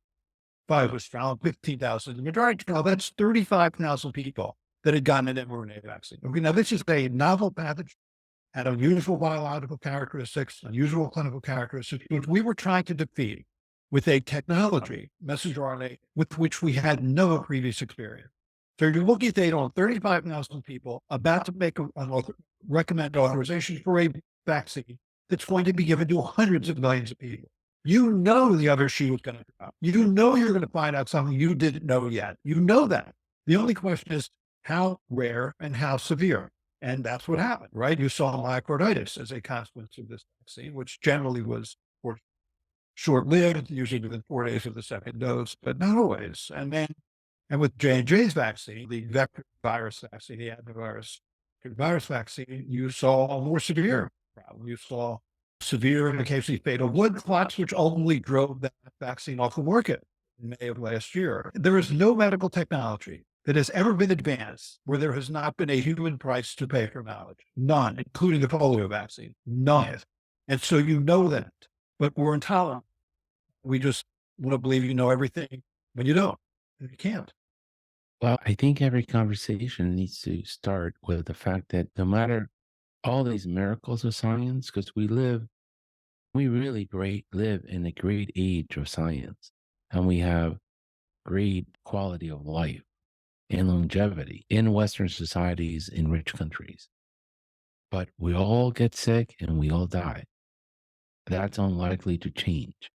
Pfizer was found 15,000. The majority trial, that's 35,000 people that had gotten an mRNA vaccine. Okay, now this is a novel pathogen, had unusual biological characteristics, unusual clinical characteristics, which we were trying to defeat with a technology, messenger RNA, with which we had no previous experience. So you're looking at data on 35,000 people about to make recommend authorization for a vaccine that's going to be given to hundreds of millions of people. You know the other shoe is going to drop. You know you're going to find out something you didn't know yet. You know that. The only question is how rare and how severe. And that's what happened, right? You saw myocarditis as a consequence of this vaccine, which generally was short-lived, usually within 4 days of the second dose, but not always. And with J&J's vaccine, the vector virus vaccine, the adenovirus virus vaccine, you saw a more severe problem. You saw severe and occasionally fatal blood clots, which ultimately drove that vaccine off the market in May of last year. There is no medical technology that has ever been advanced where there has not been a human price to pay for knowledge. None, including the polio vaccine. None. And so you know that, but we're intolerant. We just want to believe you know everything when you don't. And you can't. Well, I think every conversation needs to start with the fact that no matter all these miracles of science, because we really live in a great age of science, and we have great quality of life and longevity in Western societies in rich countries. But we all get sick and we all die. That's unlikely to change.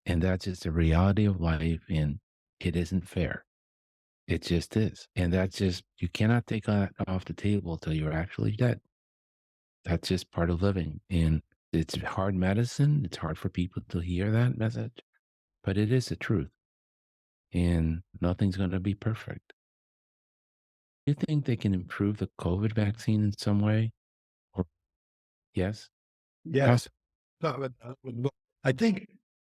And that's just the reality of life, and it isn't fair. It just is. And that's just, you cannot take that off the table till you're actually dead. That's just part of living. And it's hard medicine. It's hard for people to hear that message, but it is the truth. And nothing's going to be perfect. Do you think they can improve the COVID vaccine in some way? Or yes? Yes. I think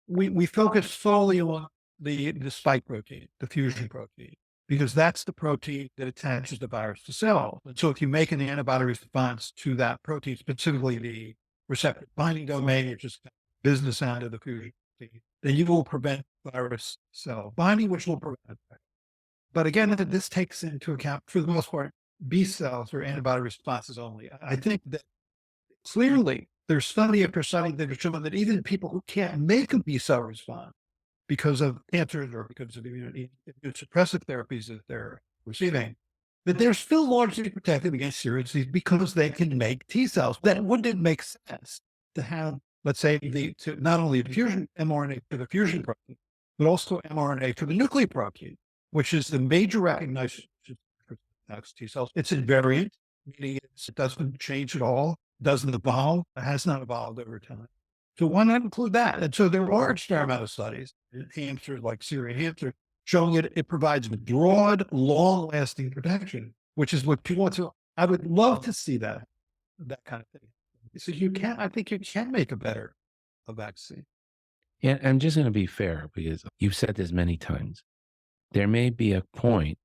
we focus solely on the spike protein, the fusion protein, because that's the protein that attaches the virus to cells. And so if you make an antibody response to that protein, specifically the receptor binding domain, which is the business end of the fusion protein, then you will prevent virus cell binding, which will prevent it. But again, this takes into account, for the most part, B cells or antibody responses only. I think that clearly there's study after study that are showing that even people who can't make a B cell response because of cancers or because of immune suppressive therapies that they're receiving, that they're still largely protected against serious disease because they can make T cells. That wouldn't make sense to have, let's say, to not only the fusion mRNA for the fusion protein, but also mRNA for the nuclear protein, which is the major recognition for T cells. It's invariant, meaning it doesn't change at all, doesn't evolve, it has not evolved over time. So why not include that? And so there are experimental studies in hamsters, like Syrian hamster, showing it provides broad, long-lasting protection, which is what people want to. I would love to see that kind of thing. So I think you can make a vaccine. Yeah, I'm just going to be fair because you've said this many times. There may be a point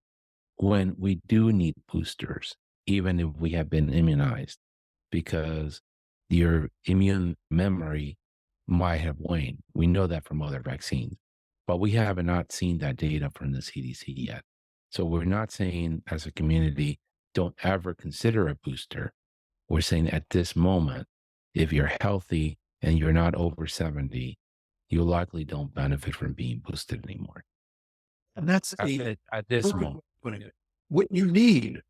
when we do need boosters, even if we have been immunized, because your immune memory might have waned. We know that from other vaccines, but we have not seen that data from the CDC yet. So we're not saying as a community, don't ever consider a booster. We're saying at this moment, if you're healthy and you're not over 70, you likely don't benefit from being boosted anymore. And that's At this moment. putting it. What you need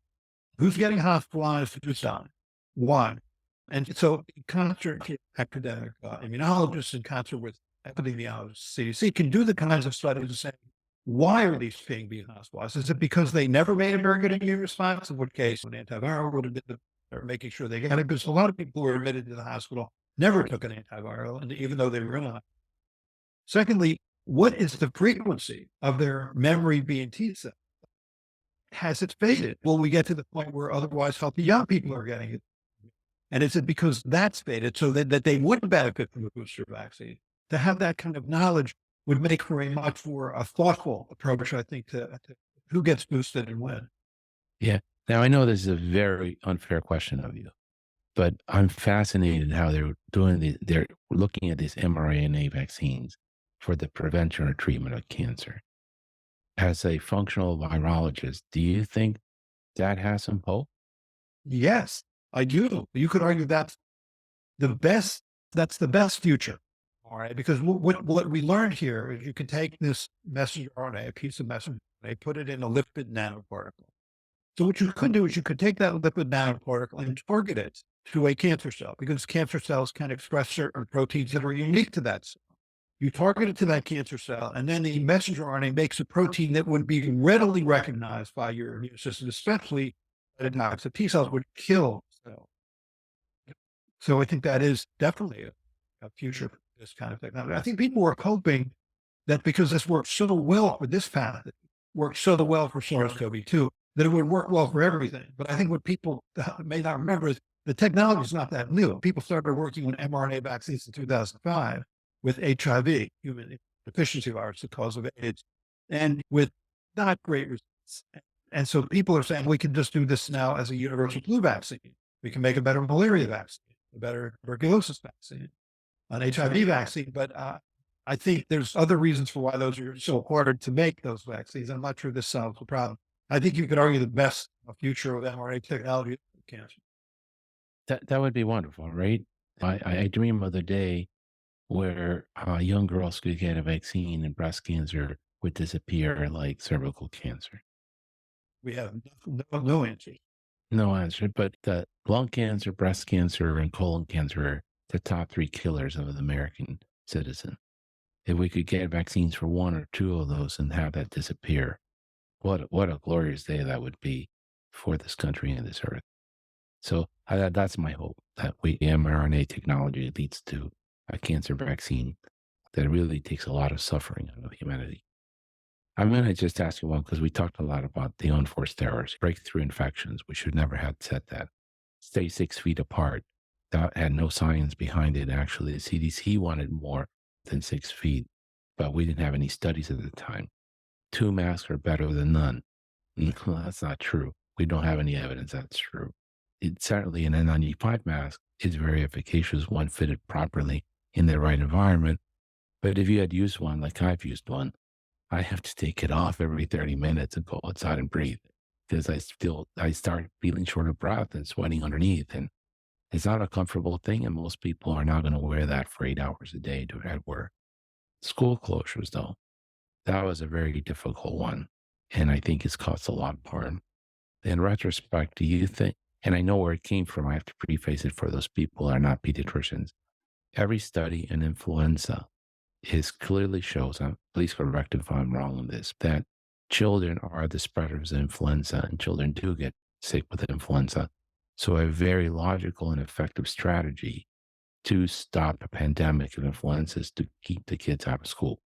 Who's getting hospitalized? Who's dying? Why? And so, in concert with academic immunologists, in concert with epidemiologists, CDC can do the kinds of studies to say, why are these being hospitalized? Is it because they never made a very good immune response? In which case, an antiviral would have been or making sure they get it. Because a lot of people who were admitted to the hospital never took an antiviral, and even though they were in. Secondly, what is the frequency of their memory being T cell? Has it faded? Will we get to the point where otherwise healthy young people are getting it? And is it because that's faded so that they would benefit from a booster vaccine? To have that kind of knowledge would make for a much more thoughtful approach, I think, to who gets boosted and when. Yeah. Now, I know this is a very unfair question of you, but I'm fascinated how they're looking at these mRNA vaccines for the prevention or treatment of cancer. As a functional virologist, do you think that has some hope? Yes, I do. You could argue the best, that's the best future. All right. Because what we learned here is you can take this messenger RNA, a piece of messenger RNA, put it in a lipid nanoparticle. So what you could do is you could take that lipid nanoparticle and target it to a cancer cell because cancer cells can express certain proteins that are unique to that cell. You target it to that cancer cell, and then the messenger RNA makes a protein that would be readily recognized by your immune system, especially that knocks the T cells would kill cells. So I think that is definitely a future for this kind of technology. I think people were hoping that because this works so well for this pathogen, works so well for SARS-CoV-2, that it would work well for everything. But I think what people may not remember is the technology is not that new. People started working on mRNA vaccines in 2005 with HIV, human deficiency virus, the cause of AIDS, and with not great results. And so people are saying we can just do this now as a universal flu vaccine. We can make a better malaria vaccine, a better tuberculosis vaccine, an HIV vaccine. But I think there's other reasons for why those are so harder to make those vaccines. I'm not sure this solves the problem. I think you could argue the best future of mRNA technology is cancer. That would be wonderful, right? I dream of the day where young girls could get a vaccine and breast cancer would disappear like cervical cancer. We have no answers. No answer, but the lung cancer, breast cancer, and colon cancer are the top three killers of the American citizen. If we could get vaccines for one or two of those and have that disappear, what a glorious day that would be for this country and this earth. So that's my hope that mRNA technology leads to a cancer vaccine that really takes a lot of suffering out of humanity. I'm going to just ask you one because we talked a lot about the unforced errors, breakthrough infections. We should never have said that. Stay 6 feet apart. That had no science behind it. Actually, the CDC wanted more than 6 feet, but we didn't have any studies at the time. 2 masks are better than none. Well, that's not true. We don't have any evidence that's true. It certainly an N95 mask is very efficacious when fitted properly in the right environment. But if you had used one like I've used one, I have to take it off every 30 minutes and go outside and breathe because I start feeling short of breath and sweating underneath. And it's not a comfortable thing. And most people are not going to wear that for 8 hours a day at work. School closures, though, that was a very difficult one. And I think it's caused a lot of harm. In retrospect, do you think, and I know where it came from, I have to preface it for those people who are not pediatricians. Every study in influenza clearly shows, please correct if I'm wrong on this, that children are the spreaders of influenza and children do get sick with influenza. So a very logical and effective strategy to stop a pandemic of influenza is to keep the kids out of school.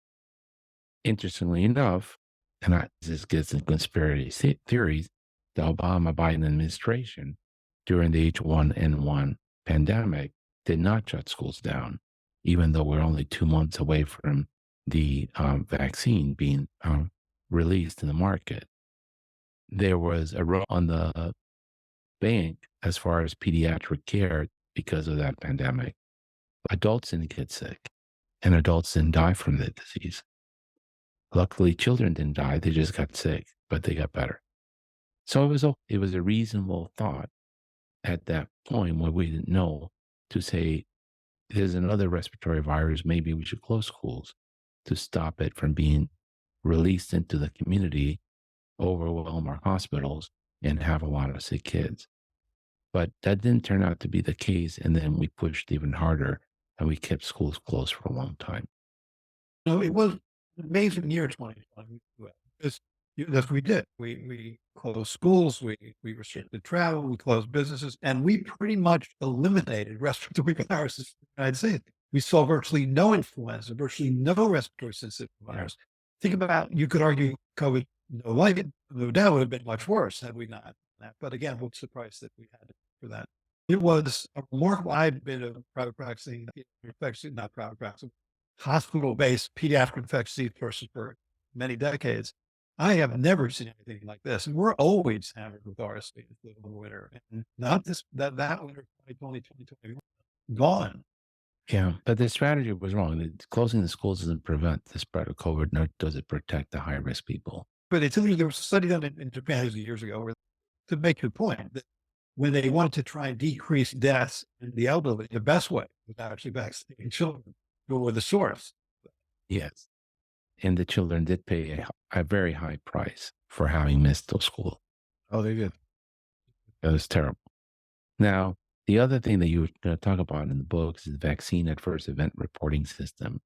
Interestingly enough, and this gets in conspiracy theories, the Obama-Biden administration during the H1N1 pandemic did not shut schools down, even though we're only 2 months away from the vaccine being released in the market. There was a run on the bank as far as pediatric care because of that pandemic. Adults didn't get sick, and adults didn't die from the disease. Luckily, children didn't die; they just got sick, but they got better. So it was a reasonable thought at that point where we didn't know to say, there's another respiratory virus, maybe we should close schools to stop it from being released into the community, overwhelm our hospitals, and have a lot of sick kids. But that didn't turn out to be the case. And then we pushed even harder and we kept schools closed for a long time. No, it was an amazing year 2020. Because that's what we did. We closed schools, we restricted travel, we closed businesses, and we pretty much eliminated respiratory viruses in the United States. We saw virtually no influenza, virtually no respiratory syncytial virus. Think about, you could argue COVID, no doubt would have been much worse had we not done that. But again, what's the price that we had for that? It was a remarkable. I've been a private practicing, not private practicing, hospital-based pediatric infectious disease person for many decades. I have never seen anything like this, and we're always hammered with RSV in the winter, and not this that winter 2020, 2021, gone. Yeah. But the strategy was wrong. Closing the schools doesn't prevent the spread of COVID, nor does it protect the high risk people. But it's there was a study done in Japan years ago where, to make your point, that when they wanted to try and decrease deaths in the elderly, the best way was actually vaccinating children who were the source. Yes. And the children did pay a very high price for having missed those schools. Oh, they did. It was terrible. Now, the other thing that you talk about in the books is the vaccine adverse event reporting system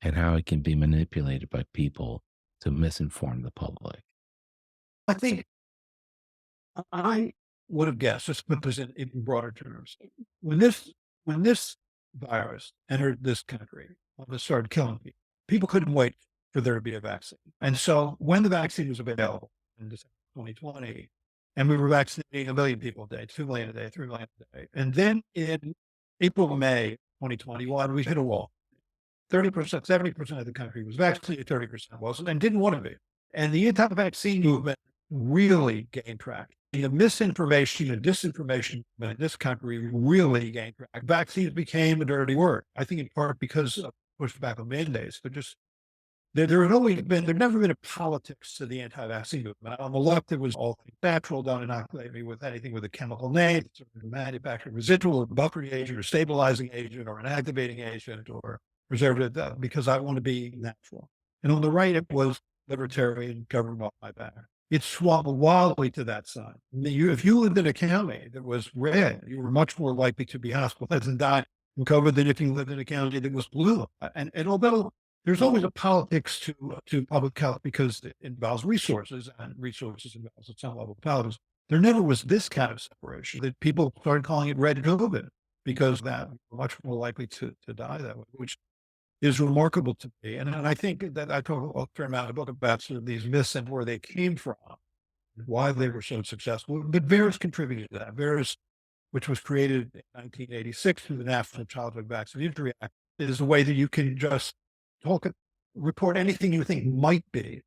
and how it can be manipulated by people to misinform the public. I think I would have guessed, just put this in broader terms, when this virus entered this country, when it started killing people couldn't wait for there to be a vaccine. And so when the vaccine was available in December 2020, and we were vaccinating 1 million people a day, 2 million a day, 3 million a day. And then in April, May 2021, we hit a wall. 30%, 70% of the country was vaccinated, 30% wasn't, and didn't want to be. And the anti-vaccine movement really gained traction. The misinformation and disinformation movement in this country really gained traction. Vaccines became a dirty word, I think in part because of pushback on mandates, but just there had never been a politics to the anti-vaccine movement. On the left, it was all things natural, don't inoculate me with anything with a chemical name, sort of a manufactured residual, or buffering agent, or stabilizing agent, or an activating agent, or preservative, because I want to be natural. And on the right, it was libertarian, government off my back. It swung wildly to that side. If you lived in a county that was red, you were much more likely to be hospitalized and die from COVID than if you lived in a county that was blue. And although there's always a politics to public health because it involves resources, and resources involves at some level politics, there never was this kind of separation that people started calling it red COVID because that were much more likely to die that way, which is remarkable to me. And I think that I talk a fair amount about sort of these myths and where they came from, why they were so successful. But VAERS contributed to that. VAERS, which was created in 1986 through the National Childhood Vaccine Injury Act, is a way that you can just report anything you think might be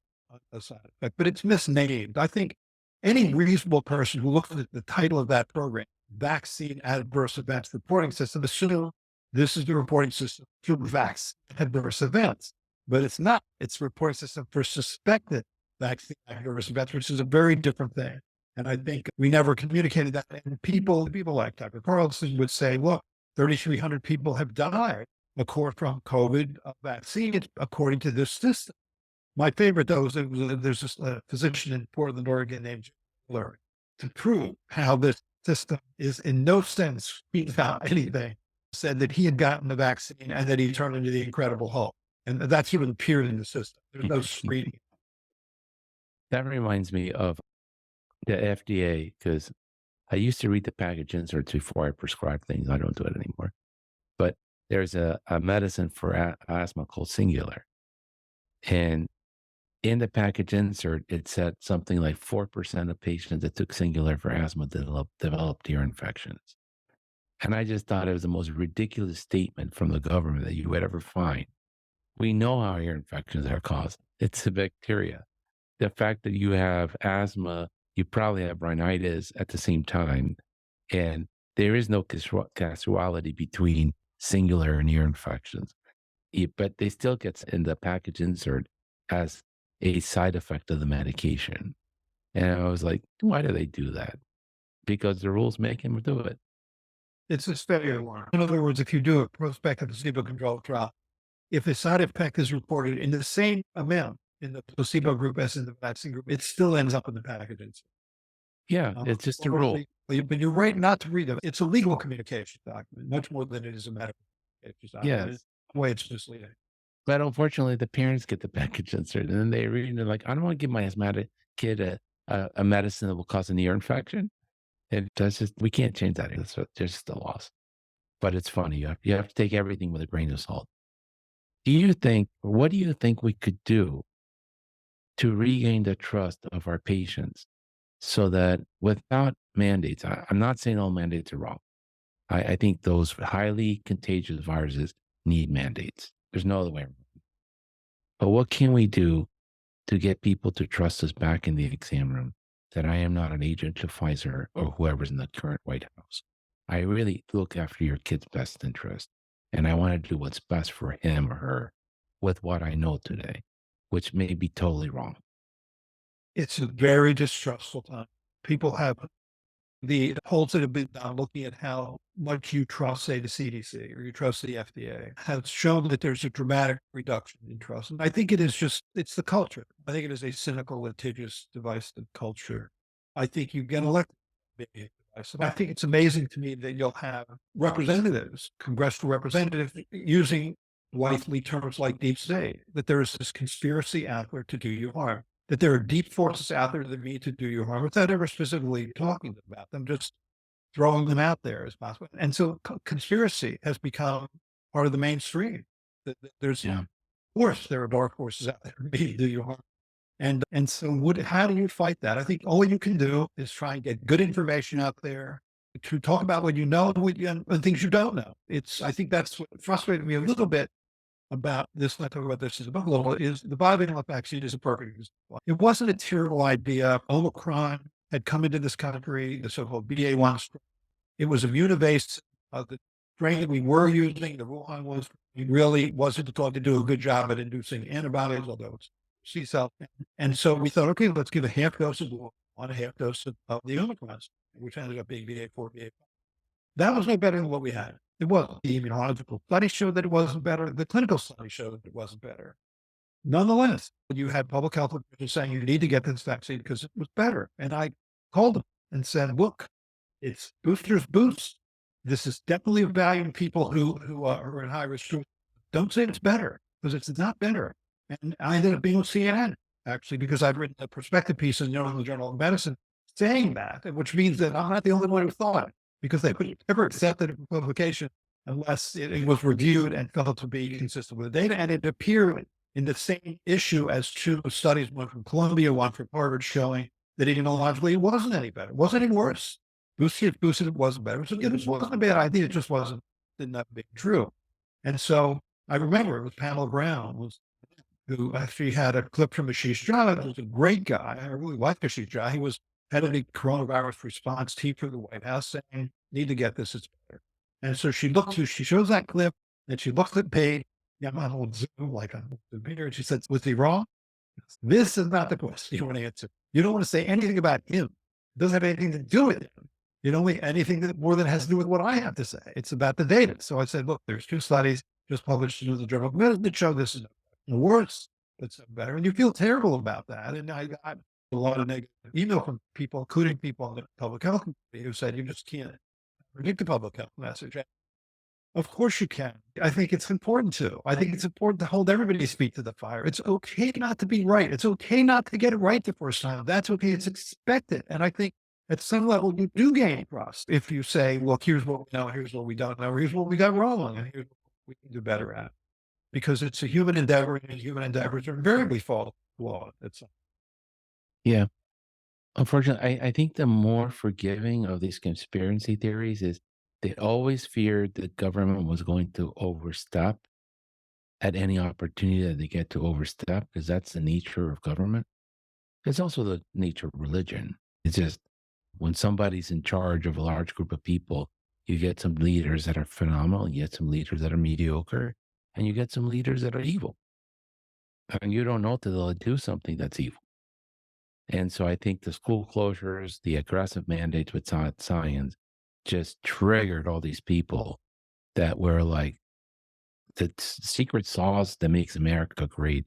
a side effect, but it's misnamed. I think any reasonable person who looks at the title of that program, Vaccine Adverse Events Reporting System, assume this is the reporting system for vaccine adverse events, but it's not. It's a reporting system for suspected vaccine adverse events, which is a very different thing. And I think we never communicated that. And people like Dr. Carlson would say, look, 3,300 people have died from COVID vaccine, according to this system. My favorite, though, is there's this physician in Portland, Oregon named Larry, to prove how this system is in no sense without anything, said that he had gotten the vaccine and that he turned into the Incredible Hulk. And that's even appeared in the system. There's no screening. That reminds me of the FDA, because I used to read the package inserts before I prescribe things. I don't do it anymore. But there's a medicine for asthma called Singular. And in the package insert, it said something like 4% of patients that took Singular for asthma developed ear infections. And I just thought it was the most ridiculous statement from the government that you would ever find. We know how ear infections are caused. It's the bacteria. The fact that you have asthma, you probably have rhinitis at the same time. And there is no causality between Singular and ear infections. But they still get in the package insert as a side effect of the medication. And I was like, why do they do that? Because the rules make them do it. It's a failure alarm. In other words, if you do a prospective placebo-controlled trial, if the side effect is reported in the same amount in the placebo group as in the vaccine group, it still ends up in the package insert. Yeah, it's just a rule. But you're right not to read them. It's a legal communication document, much more than it is a medical communication document. Yes. The way it's misleading. But unfortunately, the parents get the package insert, and then they read and they're like, "I don't wanna give my asthmatic kid a medicine that will cause an ear infection." And that's just we can't change that. It's just the laws. But it's funny. You have to take everything with a grain of salt. What do you think we could do to regain the trust of our patients so that without mandates, I'm not saying all mandates are wrong. I think those highly contagious viruses need mandates. There's no other way around. But what can we do to get people to trust us back in the exam room that I am not an agent of Pfizer or whoever's in the current White House? I really look after your kid's best interest, and I want to do what's best for him or her with what I know today, which may be totally wrong. It's a very distrustful time. People have the polls that have been done looking at how much you trust, say, the CDC or you trust the FDA, have shown that there's a dramatic reduction in trust. And I think it is it's the culture. I think it is a cynical, litigious, divisive culture. I think you get elected. Being divisive. I think it's amazing to me that you'll have representatives, congressional representatives, using wifely terms like deep state, that there is this conspiracy out there to do you harm, that there are deep forces out there that mean to do you harm without ever specifically talking about them, just throwing them out there as possible. And so conspiracy has become part of the mainstream. There's, of Yeah. course, there are dark forces out there that mean to do you harm. And so how do you fight that? I think all you can do is try and get good information out there to talk about what you know and things you don't know. I think that's what frustrated me a little bit about this, and I talk about this as a book a little, is the bivalent vaccine is a perfect example. It wasn't a terrible idea. Omicron had come into this country, the so-called BA1 strain. It was immune evasive. The strain that we were using, the Wuhan was, it really wasn't thought to do a good job at inducing antibodies, although it's C cell. And so we thought, okay, let's give a half dose of Wuhan, a half dose of the Omicron, which ended up being BA4, BA5. That was no better than what we had. It wasn't. The immunological study showed that it wasn't better. The clinical study showed that it wasn't better. Nonetheless, you had public health officials saying you need to get this vaccine because it was better. And I called them and said, look, it's boosters boost. This is definitely of value to people who are in high risk groups. Don't say it's better because it's not better. And I ended up being with CNN, actually, because I'd written a perspective piece in the New England Journal of Medicine saying that, which means that I'm not the only one who thought it, because they would never accept it for publication unless it was reviewed and felt to be consistent with the data. And it appeared in the same issue as two studies, one from Columbia, one from Harvard, showing that immunologically it wasn't any better. It wasn't any worse. Boosted, it wasn't better. So it wasn't a bad idea. It just didn't have to be true. And so I remember it was Pamela Brown, who actually had a clip from Ashish Jha, who was a great guy. I really liked Ashish Jha. He was head of the coronavirus response team for the White House, saying, need to get this, it's better. And so she shows that clip, and she looks at Page. Yeah, I'm on old Zoom, like on the video, and she said, was he wrong? This is not the question you want to answer. You don't want to say anything about him. It doesn't have anything to do with him. You don't want anything that more than has to do with what I have to say. It's about the data. So I said, look, there's two studies just published in the Journal of Medicine that show this is worse, but better. And you feel terrible about that. And I got a lot of negative email from people, including people in the public health community, who said, you just can't predict the public health message. Of course you can. I think it's important to. I think it's important to hold everybody's feet to the fire. It's okay not to be right. It's okay not to get it right the first time. That's okay. It's expected. And I think at some level you do gain trust if you say, look, here's what we know, here's what we don't know, here's what we got wrong, and here's what we can do better at. Because it's a human endeavor, and human endeavors are invariably flawed. Yeah. Unfortunately, I think the more forgiving of these conspiracy theories is they always feared the government was going to overstep at any opportunity that they get to overstep, because that's the nature of government. It's also the nature of religion. It's just when somebody's in charge of a large group of people, you get some leaders that are phenomenal, you get some leaders that are mediocre, and you get some leaders that are evil. And you don't know till they'll do something that's evil. And so I think the school closures, the aggressive mandates with science just triggered all these people that were like, the secret sauce that makes America great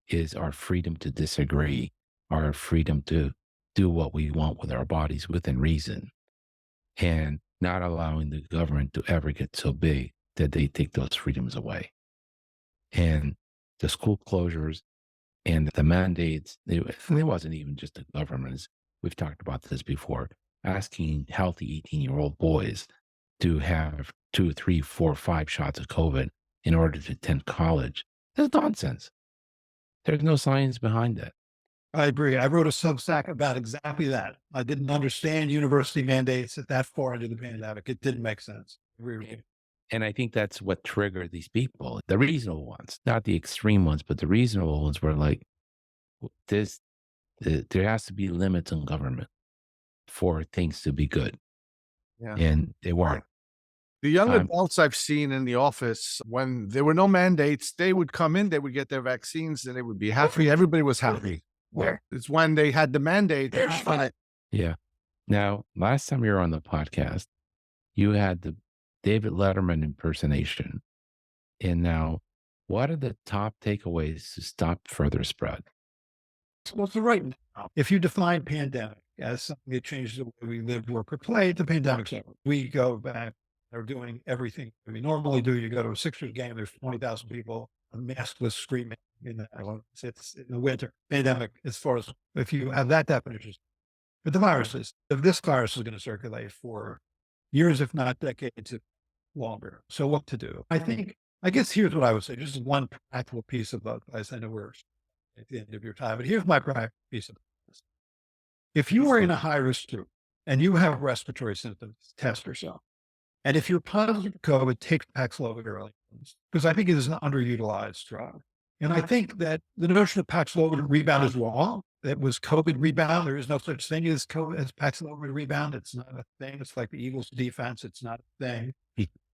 is our freedom to disagree, our freedom to do what we want with our bodies within reason, and not allowing the government to ever get so big that they take those freedoms away. And the school closures and the mandates, it wasn't even just the governments. We've talked about this before, asking healthy 18-year-old boys to have 2, 3, 4, 5 shots of COVID in order to attend college. That's nonsense. There's no science behind that. I agree. I wrote a Substack about exactly that. I didn't understand university mandates at that far into the pandemic. It didn't make sense. I agree with you. And I think that's what triggered these people, the reasonable ones, not the extreme ones, but the reasonable ones were like, this, there has to be limits on government for things to be good. Yeah. And they weren't. The young Um, adults I've seen in the office, when there were no mandates, they would come in, they would get their vaccines, and they would be happy. Everybody was happy. Where? It's when they had the mandate. Yeah. Now, last time you were on the podcast, you had the David Letterman impersonation. And now, what are the top takeaways to stop further spread? Well, so right now, if you define pandemic as something that changes the way we live, work, or play, the pandemic's over. We go back, they're doing everything we normally do. You go to a Sixers game, there's 20,000 people, maskless screaming in the, it's in the winter. Pandemic, as far as if you have that definition. But the viruses, if this virus is going to circulate for years, if not decades longer. So what to do? I guess here's what I would say. Just one practical piece of advice. I know we're at the end of your time, but here's my practical piece of advice. If you are in a high risk group and you have respiratory symptoms, test yourself. And if you're positive for COVID, take Paxlovid early, because I think it is an underutilized drug. And I think that the notion of Paxlovid rebound is wrong. It was COVID rebound. There is no such thing as COVID as Paxlovid rebound. It's not a thing. It's like the Eagles defense. It's not a thing.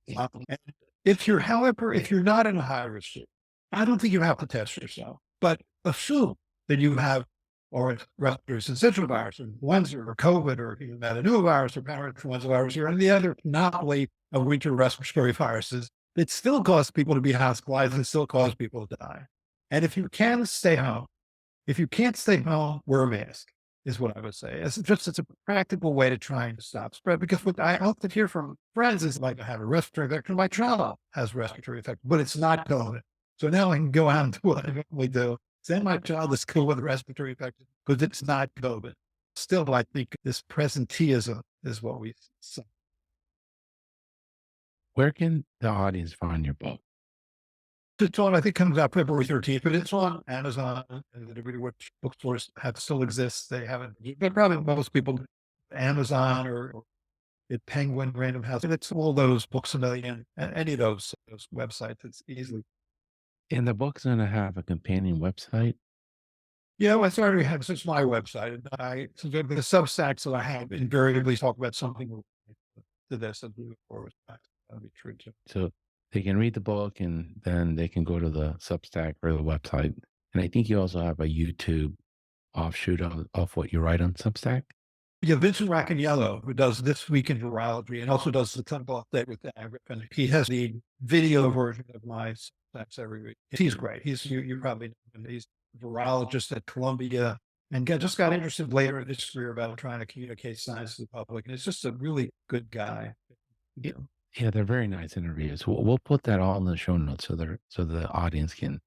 And if you're, however, if you're not in a high risk group, I don't think you have to test yourself, but assume that you have or respiratory syncytial virus or influenza or COVID or even metapneumovirus or parainfluenza virus or any other monopoly of winter respiratory viruses that still cause people to be hospitalized and still cause people to die. And if you can stay home, if you can't stay home, wear a mask is what I would say. It's a practical way to try and stop spread, because what I often hear from friends is like, I have a respiratory infection. My child has respiratory infection, but it's not COVID. So now I can go out and do what I normally do. Send my child to school with a respiratory infection because it's not COVID. Still, I think this presenteeism is what we say. Where can the audience find your book? It's on, I think, comes out February 13th, but it's on Amazon and which bookstores still exists. They haven't, but probably most people, Amazon or at Penguin, Random House. It's all those Books a Million, any of those websites. It's easily. And the book's going to have a companion website. Yeah, well, I already have, since my website, and so the Substacks that I have invariably talk about something to this and move forward. That'll be true too. So they can read the book and then they can go to the Substack or the website. And I think you also have a YouTube offshoot of what you write on Substack. Yeah, Vincent Racaniello, who does This Week in Virology and also does the clinical update with the and he has the video version of my Substacks every week. He's great. You probably know him. He's a virologist at Columbia and just got interested later in his career about trying to communicate science to the public. And it's just a really good guy. Yeah. Yeah, they're very nice interviews. We'll put that all in the show notes so the audience can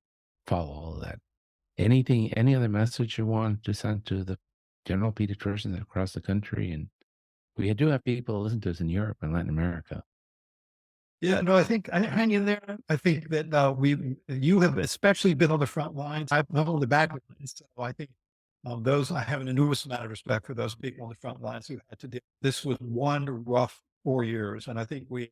follow all of that. Any other message you want to send to the general pediatricians across the country? And we do have people listen to us in Europe and Latin America. Yeah, no, I think I hang in there. I think that you have especially been on the front lines. I've been on the back lines. So I think I have an enormous amount of respect for those people on the front lines who had to do. This was one rough 4 years, and I think we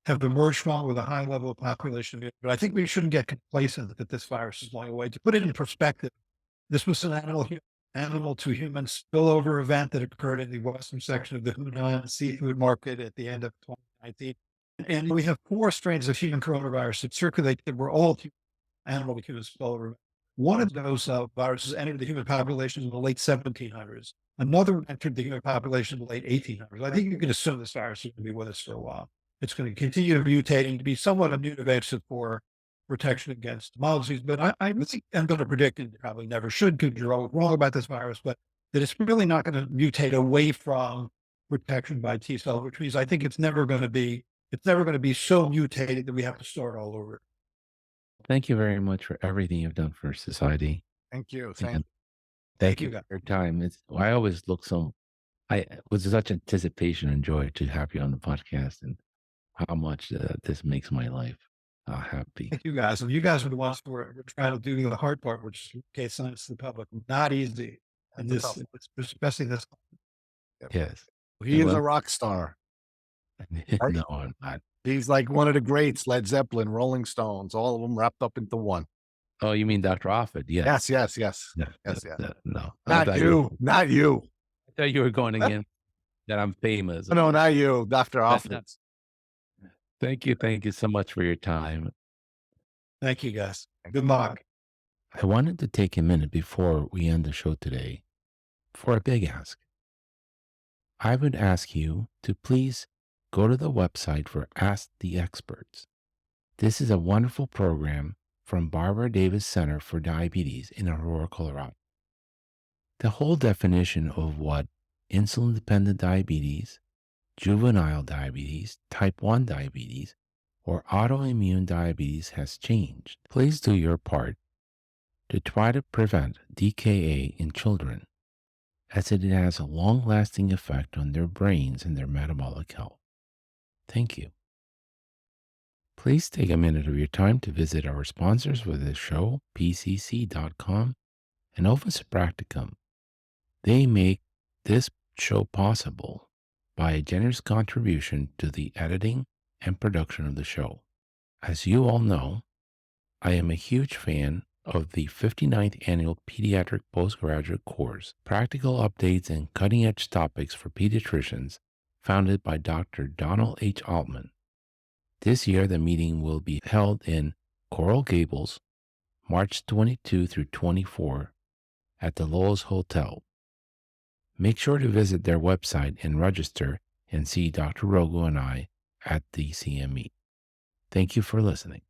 have emerged from with a high level of population. But I think we shouldn't get complacent that this virus is going away. To put it in perspective, this was an animal to human spillover event that occurred in the western section of the Hunan seafood market at the end of 2019. And we have 4 strains of human coronavirus that circulate that were all animal to human spillover. One of those viruses entered the human population in the late 1700s. Another entered the human population in the late 1800s. I think you can assume this virus is going to be with us for a while. It's going to continue mutating to be somewhat immune evasive for protection against mild disease. But I really am going to predict, and probably never should, because you're all wrong about this virus, but that it's really not going to mutate away from protection by T cells, which means I think it's never going to be so mutated that we have to start all over. Thank you very much for everything you've done for society. Thank you. And Thank thank you, you guys. for your time. I always look I was such anticipation and joy to have you on the podcast and how much this makes my life happy. Thank you guys. And you guys are the ones who are trying to do the hard part, which is communicate science to the public. Not easy. And That's this, tough. especially this. Yes. He is Well, a rock star. Right? no, I'm not. He's like one of the greats, Led Zeppelin, Rolling Stones, all of them wrapped up into one. Oh, you mean Dr. Offit? Yes. Yes, yes, yes. No, Yes, yes. no. Not you. Not you. I thought you were going again that I'm famous. No, not you, Dr. That's Offit. not- Thank you. Thank you so much for your time. Thank you guys. Good luck. I wanted to take a minute before we end the show today for a big ask. I would ask you to please go to the website for Ask the Experts. This is a wonderful program from Barbara Davis Center for Diabetes in Aurora, Colorado. The whole definition of what insulin-dependent diabetes, juvenile diabetes, type 1 diabetes, or autoimmune diabetes has changed. Please do your part to try to prevent DKA in children, as it has a long-lasting effect on their brains and their metabolic health. Thank you. Please take a minute of your time to visit our sponsors for this show, PCC.com and Office Practicum. They make this show possible by a generous contribution to the editing and production of the show. As you all know, I am a huge fan of the 59th Annual Pediatric Postgraduate Course, Practical Updates and Cutting-Edge Topics for Pediatricians, founded by Dr. Donald H. Altman. This year, the meeting will be held in Coral Gables, March 22 through 24 at the Lowe's Hotel. Make sure to visit their website and register and see Dr. Rogo and I at the CME. Thank you for listening.